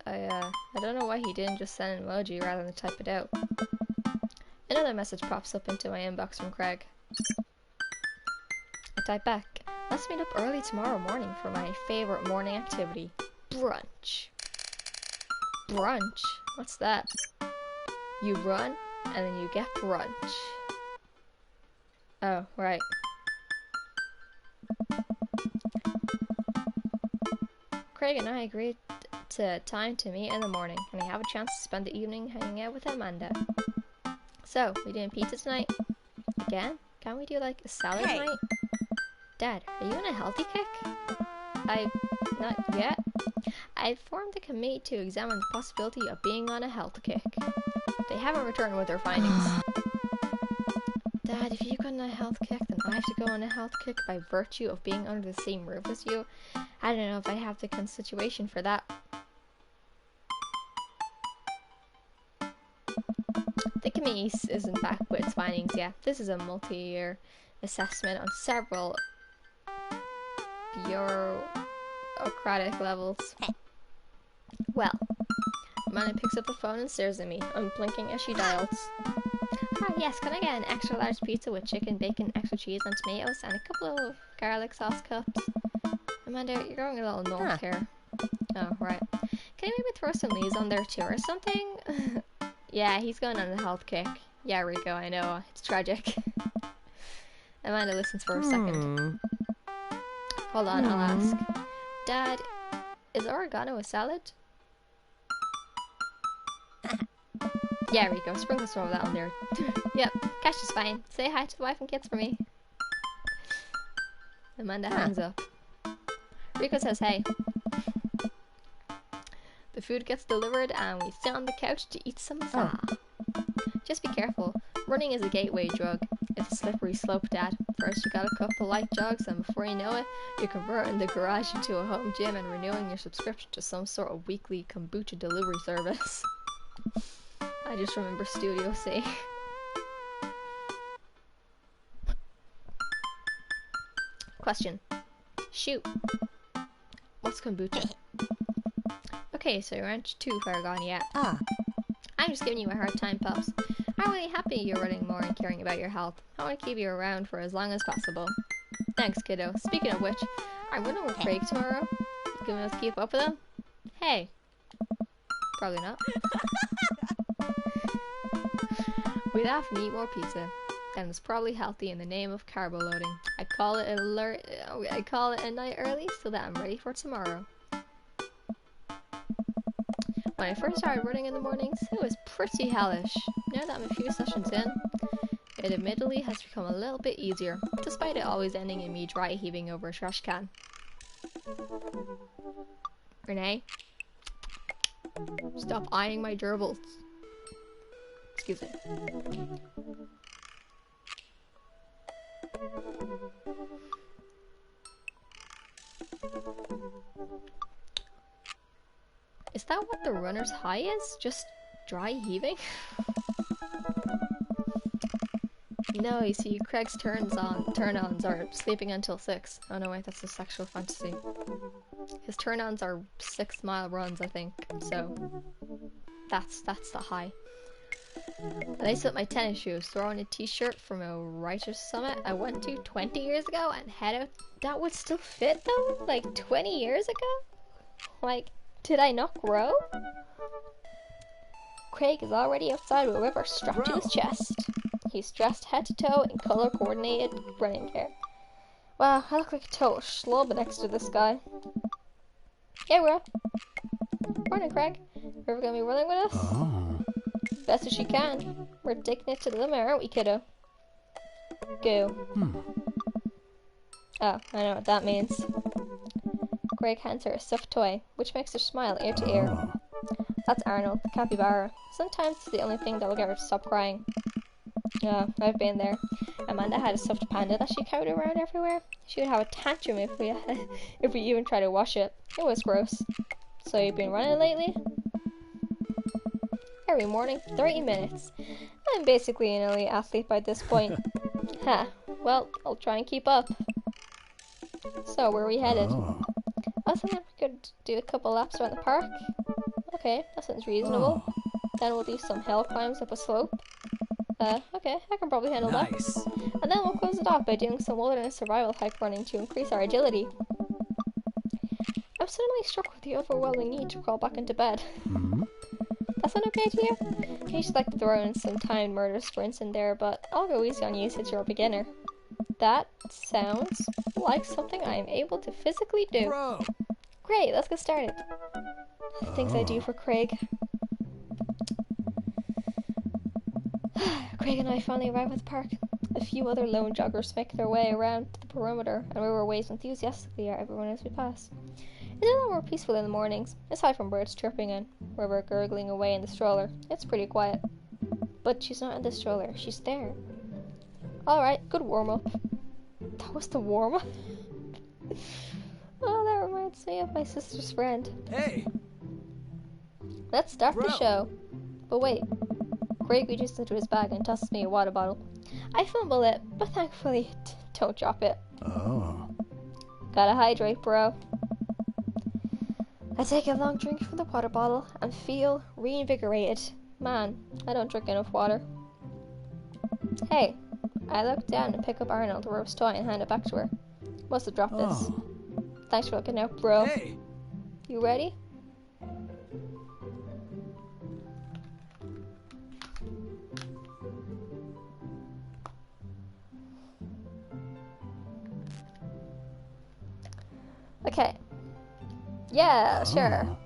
I don't know why he didn't just send an emoji rather than type it out. Another message pops up into my inbox from Craig. I type back. Let's meet up early tomorrow morning for my favorite morning activity. Brunch. Brunch? What's that? You run, and then you get brunch. Oh, right. Craig and I agreed to time to meet in the morning, and I have a chance to spend the evening hanging out with Amanda. So, we doing pizza tonight? Again? Can't we do like a salad night? Dad, are you on a healthy kick? Not yet. I formed a committee to examine the possibility of being on a health kick. They haven't returned with their findings. Dad, if you go on a health kick, then I have to go on a health kick by virtue of being under the same roof as you. I don't know if I have the constitution for that. The committee isn't back with its findings yet. This is a multi-year assessment on several bureaucratic levels. Well, Amanda picks up the phone and stares at me, unblinking as she dials. Hi, yes, can I get an extra large pizza with chicken, bacon, extra cheese and tomatoes, and a couple of garlic sauce cups? Amanda, you're going a little north here. Oh, right. Can you maybe throw some leaves on there too or something? Yeah, he's going on a health kick. Yeah, Rico, I know. It's tragic. Amanda listens for a second. Hold on, I'll ask. Dad, is oregano a salad? Yeah, Rico, sprinkle some of that on there. Yep, cash is fine. Say hi to the wife and kids for me. Amanda hangs up. Rico says hey. The food gets delivered and we sit on the couch to eat some za. Just be careful. Running is a gateway drug. It's a slippery slope, Dad. First you got a couple light jogs and before you know it, you're converting the garage into a home gym and renewing your subscription to some sort of weekly kombucha delivery service. I just remember Studio C. Question. Shoot. What's kombucha? Okay, so you aren't too far gone yet. I'm just giving you a hard time, Pops. I'm really happy you're running more and caring about your health. I want to keep you around for as long as possible. Thanks, kiddo. Speaking of which, I'm running with Craig tomorrow. You gonna be able to keep up with him? Hey. Probably not. We laugh and eat more pizza. And it's probably healthy in the name of carbo loading. I call it a night early so that I'm ready for tomorrow. When I first started running in the mornings, it was pretty hellish. Now that I'm a few sessions in, it admittedly has become a little bit easier, despite it always ending in me dry heaving over a trash can. Renee? Stop eyeing my gerbils. Excuse me. Is that what the runner's high is? Just dry heaving? No, you see, Craig's turn-ons are sleeping until 6. Oh no, wait, that's a sexual fantasy. His turn-ons are 6-mile runs, I think. So, that's the high. I laced up my tennis shoes, throw on a t-shirt from a writer's summit I went to 20 years ago, and head out. That would still fit though? Like 20 years ago? Like, did I not grow? Craig is already outside with a river strapped to his chest. He's dressed head to toe in color-coordinated running gear. Wow, I look like a total schlub next to this guy. Yeah, we're up. Morning, Craig. River gonna be running with us? Best as she can. We're taking it to the limit, aren't we, kiddo? Go. Oh, I know what that means. Greg hands her a stuffed toy, which makes her smile ear to ear. That's Arnold, the capybara. Sometimes it's the only thing that will get her to stop crying. I've been there. Amanda had a stuffed panda that she carried around everywhere. She would have a tantrum if we even tried to wash it. It was gross. So you've been running lately? Every morning, 30 minutes. I'm basically an elite athlete by this point. Ha, well, I'll try and keep up. So, where are we headed? I was thinking we could do a couple laps around the park. Okay, that sounds reasonable. Then we'll do some hill climbs up a slope. Okay, I can probably handle that. And then we'll close it off by doing some wilderness survival hike running to increase our agility. I'm suddenly struck with the overwhelming need to crawl back into bed. That sound okay to you? I used to like to throw in some timed murder sprints in there, but I'll go easy on you since you're a beginner. That sounds like something I am able to physically do. Bro. Great, let's get started. The things I do for Craig. Craig and I finally arrive at the park. A few other lone joggers make their way around the perimeter, and River waves enthusiastically at everyone as we pass. It's a lot more peaceful in the mornings, aside from birds chirping and River gurgling away in the stroller. It's pretty quiet. But she's not in the stroller, she's there. Alright, good warm-up. That was the warm-up? Oh, that reminds me of my sister's friend. Hey! Let's start Bro. the show. But wait. Craig reaches into his bag and tosses me a water bottle. I fumble it, but thankfully don't drop it. Gotta hydrate, bro. I take a long drink from the water bottle and feel reinvigorated. Man, I don't drink enough water. Hey, I look down and pick up Arnold, River's toy, and hand it back to her. Must have dropped this. Thanks for looking out, bro. Hey! You ready? Okay. Yeah, sure.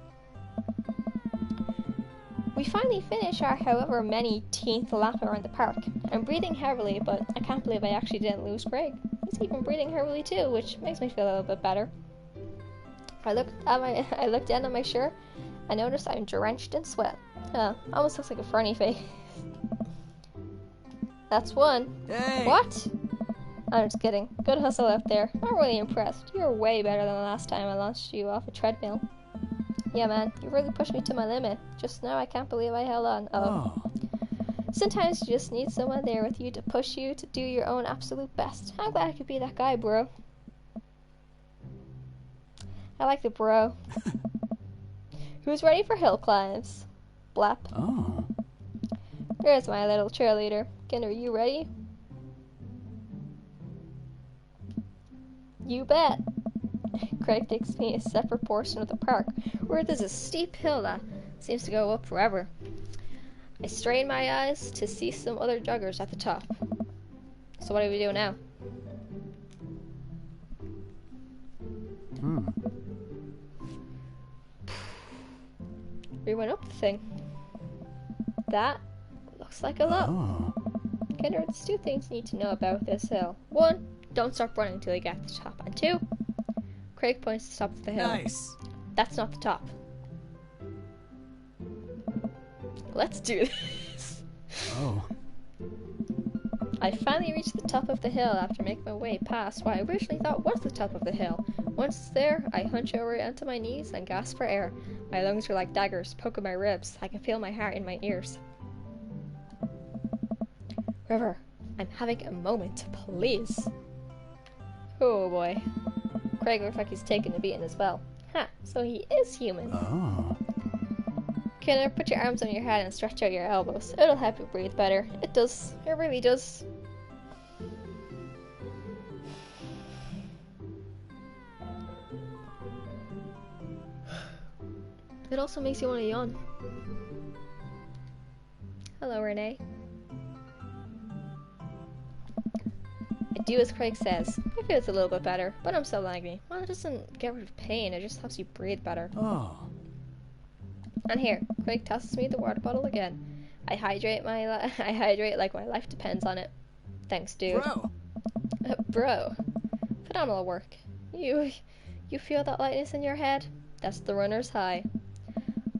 We finally finish our however many teenth lap around the park. I'm breathing heavily, but I can't believe I actually didn't lose Craig. He's even breathing heavily too, which makes me feel a little bit better. I looked down at my shirt. I noticed I'm drenched in sweat. Almost looks like a funny face. That's one. Hey! What? I'm just kidding. Good hustle out there. I'm really impressed. You're way better than the last time I launched you off a treadmill. Yeah, man, you really pushed me to my limit. Just now, I can't believe I held on. Sometimes you just need someone there with you to push you to do your own absolute best. I'm glad I could be that guy, bro. I like the bro. Who's ready for hill climbs? Blap. Oh. There's my little cheerleader. Ken, are you ready? You bet. Craig takes me a separate portion of the park where there's a steep hill that seems to go up forever. I strain my eyes to see some other joggers at the top. So what do we do now? We went up the thing. That looks like a lot. Okay, there's two things you need to know about this hill. One, don't stop running until you get to the top. And two, Craig points to the top of the hill. Nice. That's not the top. Let's do this. Oh. I finally reached the top of the hill after making my way past what I originally thought was the top of the hill. Once there, I hunch over onto my knees and gasp for air. My lungs are like daggers poking my ribs. I can feel my heart in my ears. River, I'm having a moment, please. Oh boy. Craig looks like he's taking a beating as well. Ha, so he is human. Oh. Can put your arms on your head and stretch out your elbows. It'll help you breathe better. It does. It really does. It also makes you want to yawn. Hello, Renee. I do as Craig says. It feels a little bit better, but I'm still lagging. Well, it doesn't get rid of pain, it just helps you breathe better. Oh. And here, Craig tosses me the water bottle again. I hydrate like my life depends on it. Thanks, dude. Bro! Bro. Phenomenal work. You feel that lightness in your head? That's the runner's high.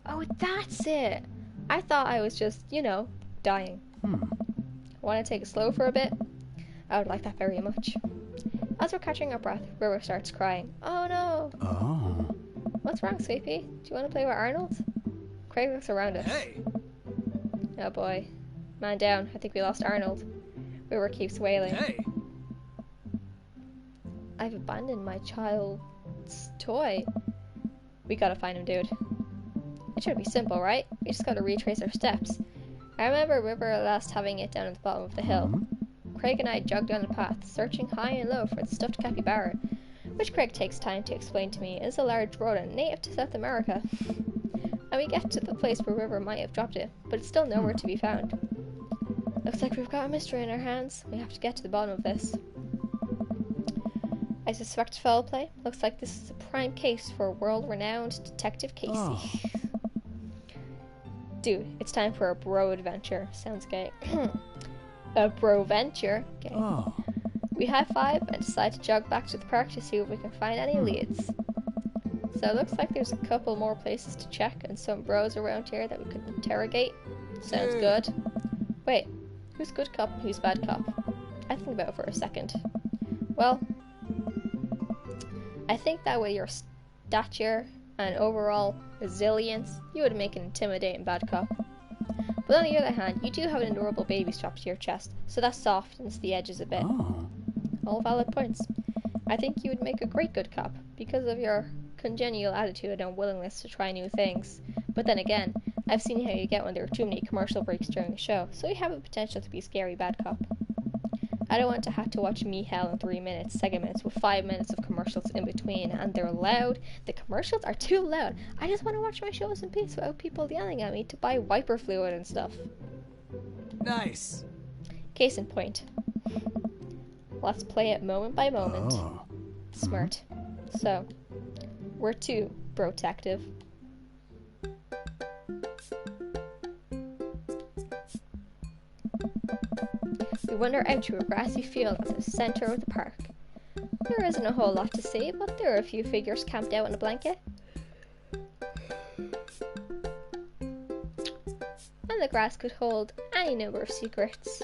Oh, that's it. I thought I was just, dying. Want to take it slow for a bit? I would like that very much. As we're catching our breath, River starts crying. Oh no! Oh. What's wrong, sweetie? Do you want to play with Arnold? Craig looks around us. Hey! Oh boy. Man down. I think we lost Arnold. River keeps wailing. Hey! I've abandoned my child's toy. We gotta find him, dude. It should be simple, right? We just gotta retrace our steps. I remember River last having it down at the bottom of the hill. Craig and I jogged down the path, searching high and low for the stuffed capybara, which Craig takes time to explain to me is a large rodent native to South America. And we get to the place where River might have dropped it, but it's still nowhere to be found. Looks like we've got a mystery in our hands. We have to get to the bottom of this. I suspect foul play. Looks like this is a prime case for world-renowned Detective Casey. Oh. Dude, it's time for a bro adventure. Sounds gay. A bro venture. Okay. Oh. We high five and decide to jog back to the park to see if we can find any leads. So it looks like there's a couple more places to check and some bros around here that we could interrogate. Sounds good. Wait, who's good cop and who's bad cop? I think about it for a second. Well, I think that with your stature and overall resilience, you would make an intimidating bad cop. But on the other hand, you do have an adorable baby strapped to your chest, so that softens the edges a bit. Oh. All valid points. I think you would make a great good cop, because of your congenial attitude and willingness to try new things. But then again, I've seen how you get when there are too many commercial breaks during the show, so you have the potential to be a scary bad cop. I don't want to have to watch me hell in 3 minutes segments with 5 minutes of commercials in between, and they're loud. The commercials are too loud. I just want to watch my shows in peace without people yelling at me to buy wiper fluid and stuff. Nice. Case in point. Let's play it moment by moment. Oh. Smart. So, Where to, Brotective? We wander out to a grassy field at the centre of the park. There isn't a whole lot to see, but there are a few figures camped out in a blanket. And the grass could hold any number of secrets.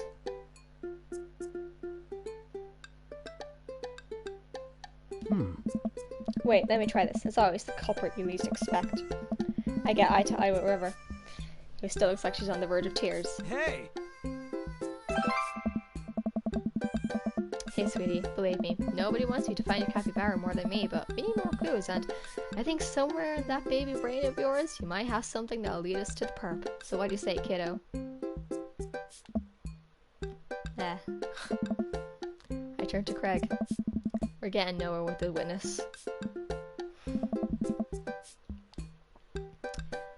Wait, let me try this. It's always the culprit you least expect. I get eye to eye with River, who still looks like she's on the verge of tears. Hey! Hey, sweetie, believe me, nobody wants you to find your capybara more than me, but we need more clues, and I think somewhere in that baby brain of yours, you might have something that'll lead us to the perp. So what do you say, kiddo? I turn to Craig. We're getting nowhere with the witness.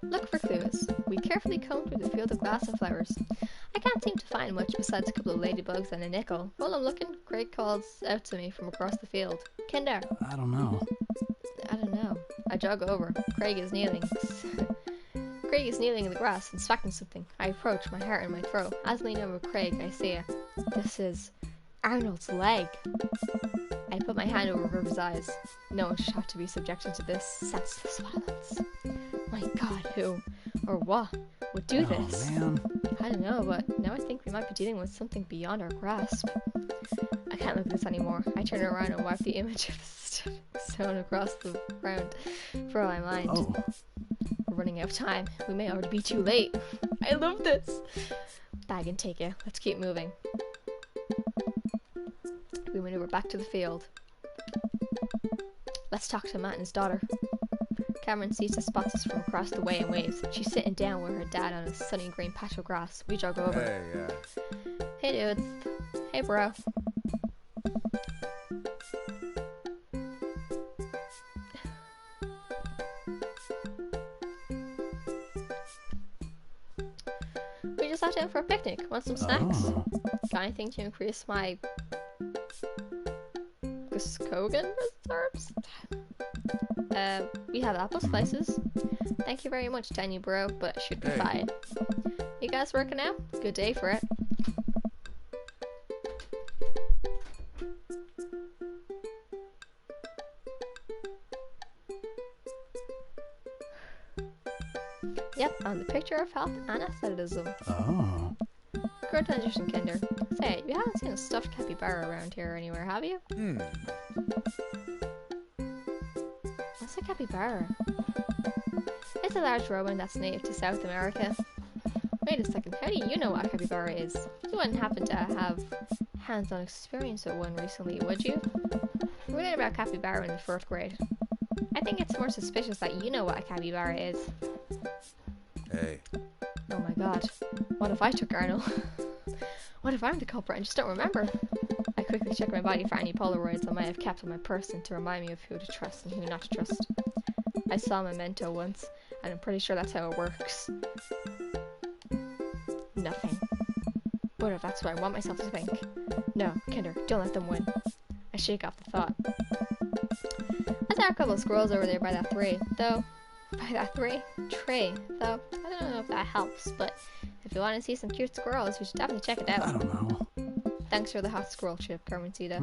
Look for clues. We carefully comb through the field of glass and flowers. I can't seem to find much besides a couple of ladybugs and a nickel. While I'm looking, Craig calls out to me from across the field. Kinder. I don't know. I don't know. I jog over. Craig is kneeling. Craig is kneeling in the grass, inspecting something. I approach, my heart in my throat. As I lean over Craig, I see it. This is Arnold's leg. I put my hand over River's eyes. No one should have to be subjected to this senseless violence. My God, who or what would do this? Man. I don't know, but now I think we might be dealing with something beyond our grasp. I can't look at this anymore. I turn around and wipe the image of the stone across the ground for all my mind. Oh. We're running out of time. We may already be too late. I love this. Bag and take it. Let's keep moving. We maneuver back to the field. Let's talk to Matt and his daughter. Cameron sees and spots us from across the way and waves. She's sitting down with her dad on a sunny green patch of grass. We jog over. Hey, Hey dudes. Hey bro. We just sat down for a picnic. Want some snacks? Oh. Got anything to increase my Skogan reserves? We have apple slices. Thank you very much, tiny bro, but it should be fine. You guys working out? Good day for it. Yep, on the picture of health and athleticism. Oh. Good transition, Kinder. Say, you haven't seen a stuffed capybara around here anywhere, have you? What's a capybara? It's a large rodent that's native to South America. Wait a second, how do you know what a capybara is? You wouldn't happen to have hands-on experience with one recently, would you? We learned about capybara in the 4th grade. I think it's more suspicious that you know what a capybara is. Hey. Oh my god. What if I took Arnold? What if I'm the culprit and just don't remember? I quickly check my body for any Polaroids I might have kept on my person to remind me of who to trust and who not to trust. I saw Memento once, and I'm pretty sure that's how it works. Nothing. But if that's what I want myself to think. No, Kinder, don't let them win. I shake off the thought. I saw a couple of squirrels over there by that tree, though. By that tree, though. I don't know if that helps, but if you want to see some cute squirrels, you should definitely check it out. I don't know. Thanks for the hot squirrel chip, Carmencita.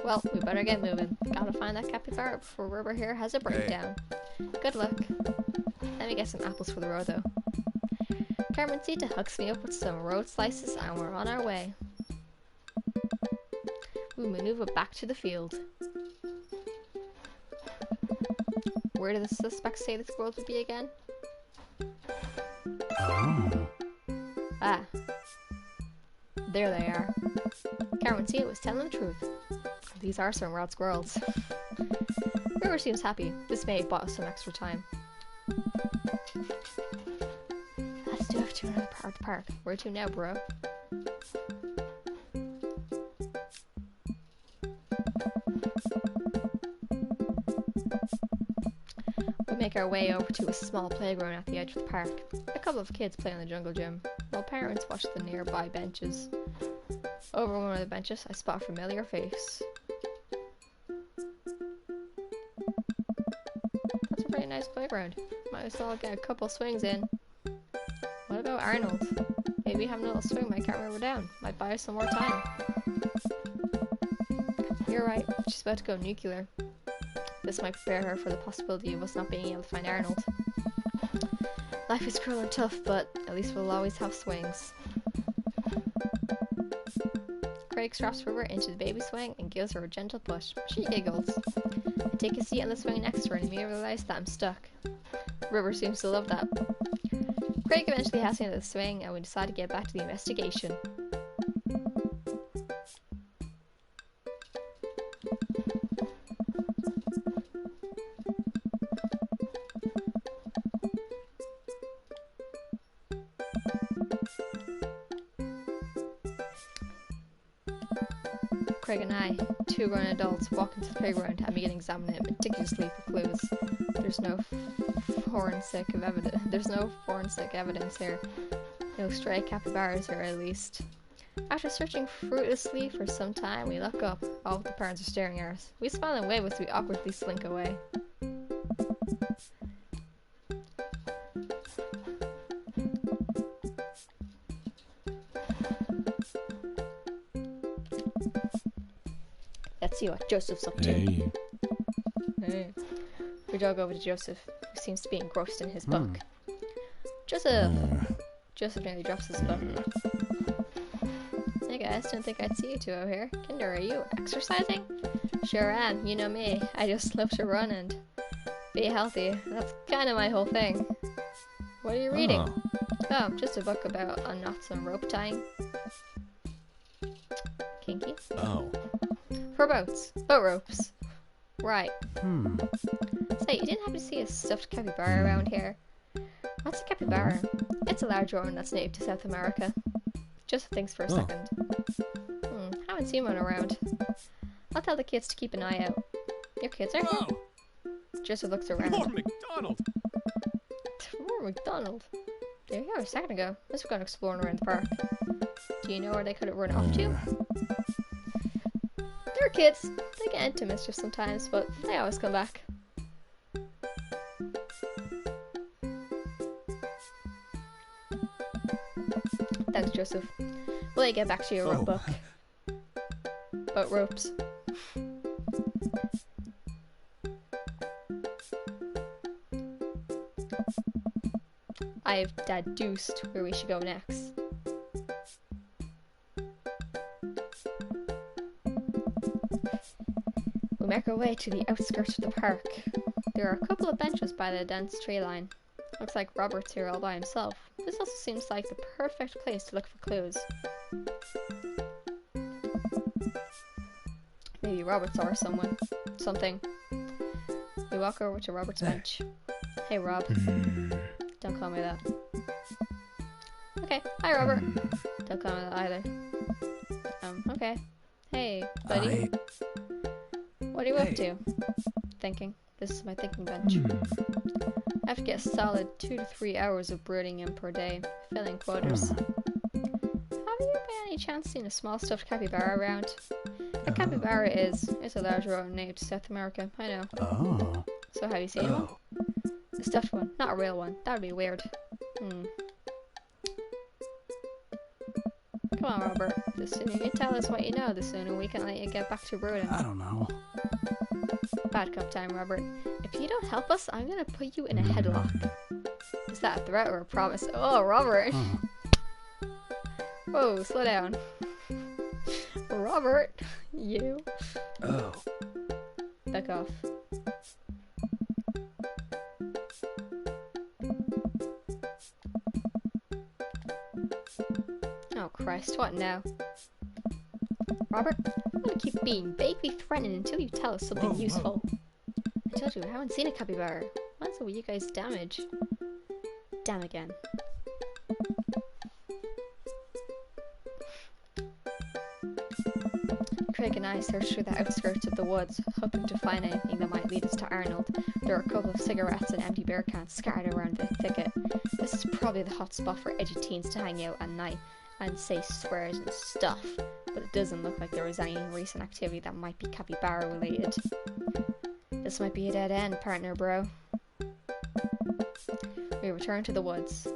Well, we better get moving. Gotta find that capybara before River here has a breakdown. Good luck. Let me get some apples for the road, though. Carmencita hooks me up with some road slices, and we're on our way. We maneuver back to the field. Where do the suspects say the squirrels would be again? Oh. Ah. There they are. Carmencita was telling the truth. These are some wild squirrels. River seems happy. This may have bought us some extra time. Let's do it to another part of the park. Where to now, bro? We make our way over to a small playground at the edge of the park. A couple of kids play on the jungle gym, while parents watch the nearby benches. Over one of the benches, I spot a familiar face. nice playground. Might as well get a couple swings in. What about Arnold? Maybe having a little swing might calm her down. Might buy us some more time. You're right. She's about to go nuclear. This might prepare her for the possibility of us not being able to find Arnold. Life is cruel and tough, but at least we'll always have swings. Craig straps River into the baby swing and gives her a gentle push. She giggles. I take a seat on the swing next to her and immediately realize that I'm stuck. River seems to love that. Craig eventually has me into the swing and we decide to get back to the investigation. Craig and I, two grown adults, walk into the playground and begin examining it meticulously for clues. There's no forensic evidence here. No stray capybaras here, at least. After searching fruitlessly for some time, we look up. All of the parents are staring at us. We smile and wave as we awkwardly slink away. Let's see what Joseph's up to. Hey. We jog over to Joseph, who seems to be engrossed in his book. Joseph! Joseph nearly drops his book. Hey guys, didn't think I'd see you two out here. Kinder, are you exercising? Sure am, you know me. I just love to run and be healthy. That's kind of my whole thing. What are you reading? Oh, just a book about knots and rope tying. Kinky? Oh. For boats. Boat ropes. Right. Say, you didn't happen to see a stuffed capybara around here? What's a capybara? It's a large rodent that's native to South America. Just thinks for a second. Haven't seen one around. I'll tell the kids to keep an eye out. Your kids are here? Joseph looks around. More McDonald! More McDonald? They were here a second ago. Must have gone exploring around the park. Do you know where they could have run off to? They're kids. They get into mischief sometimes, but they always come back. Thanks, Joseph. Will you get back to your rope book? Boat ropes. I've deduced where we should go next. We make our way to the outskirts of the park. There are a couple of benches by the dense tree line. Looks like Robert's here all by himself. This also seems like the perfect place to look for clues. Maybe Robert saw something. We walk over to Robert's bench. Hey, Rob. Don't call me that. Okay, hi, Robert. Don't call me that either. Okay. Hey, buddy. What are you up to? Thinking. This is my thinking bench. I have to get a solid 2 to 3 hours of brooding in per day, filling quotas. Have you by any chance seen a small stuffed capybara around? A capybara is a large rodent native to South America, I know. So have you seen one? A stuffed one, not a real one. That would be weird. Come on, Robert. The sooner you tell us what you know, the sooner we can let you get back to brooding. I don't know. Bad cup time, Robert. If you don't help us, I'm gonna put you in a headlock. Is that a threat or a promise? Oh, Robert! Whoa, slow down. Robert, you. Back off. Oh Christ, what now? Robert, I'm gonna keep being vaguely threatening until you tell us something useful. I told you I haven't seen a capybara. What's with you guys' damage? Damn again. Craig and I searched through the outskirts of the woods, hoping to find anything that might lead us to Arnold. There are a couple of cigarettes and empty beer cans scattered around the thicket. This is probably the hot spot for edgy teens to hang out at night and say swears and stuff, but it doesn't look like there was any recent activity that might be capybara related. This might be a dead end, partner bro. We return to the woods.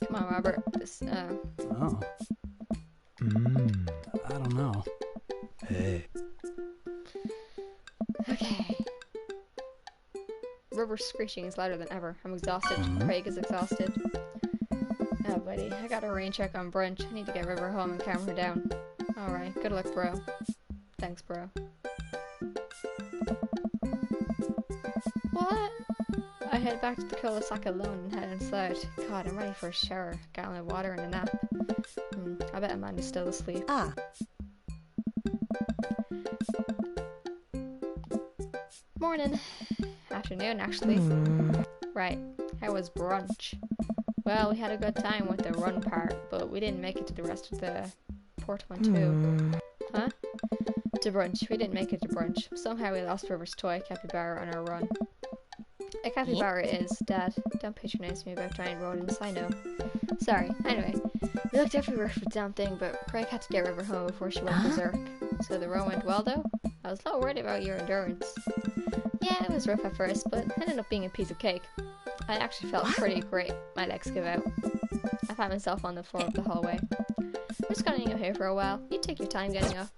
Come on, Robert. Oh. I don't know. Hey. Okay. River's screeching is louder than ever. I'm exhausted. Craig is exhausted. Oh, buddy. I got a rain check on brunch. I need to get River home and calm her down. Alright. Good luck, bro. Thanks, bro. What? I head back to the cul-de-sac alone and head inside. God, I'm ready for a shower, a gallon of water, and a nap. I bet Amanda's still asleep. Ah. Morning. Afternoon, actually. Right. How was brunch? Well, we had a good time with the run part, but we didn't make it to the rest of the portmanteau. Huh? To brunch. We didn't make it to brunch. Somehow we lost River's toy capybara on our run. A capybara is, Dad. Don't patronize me about giant rodents, I know. Sorry. Anyway, we looked everywhere for the damn thing, but Craig had to get River home before she went berserk. So the run went well, though? I was a lot worried about your endurance. Yeah, it was rough at first, but ended up being a piece of cake. I actually felt pretty great. My legs give out. I found myself on the floor of the hallway. I'm just gonna hang out here for a while. You take your time getting up.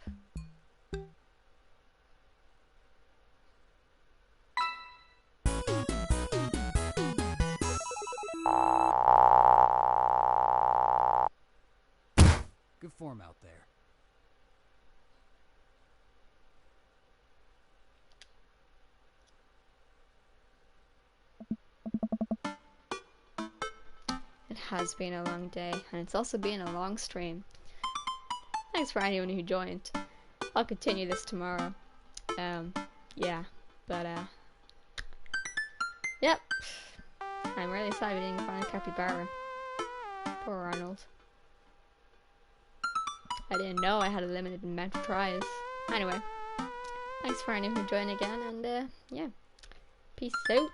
Good form out there. It has been a long day, and it's also been a long stream. Thanks for anyone who joined. I'll continue this tomorrow. Yeah, but yep. I'm really sad we didn't find a capybara. Poor Arnold. I didn't know I had a limited amount of tries. Anyway, thanks for anyone who joined again, and yeah, peace out.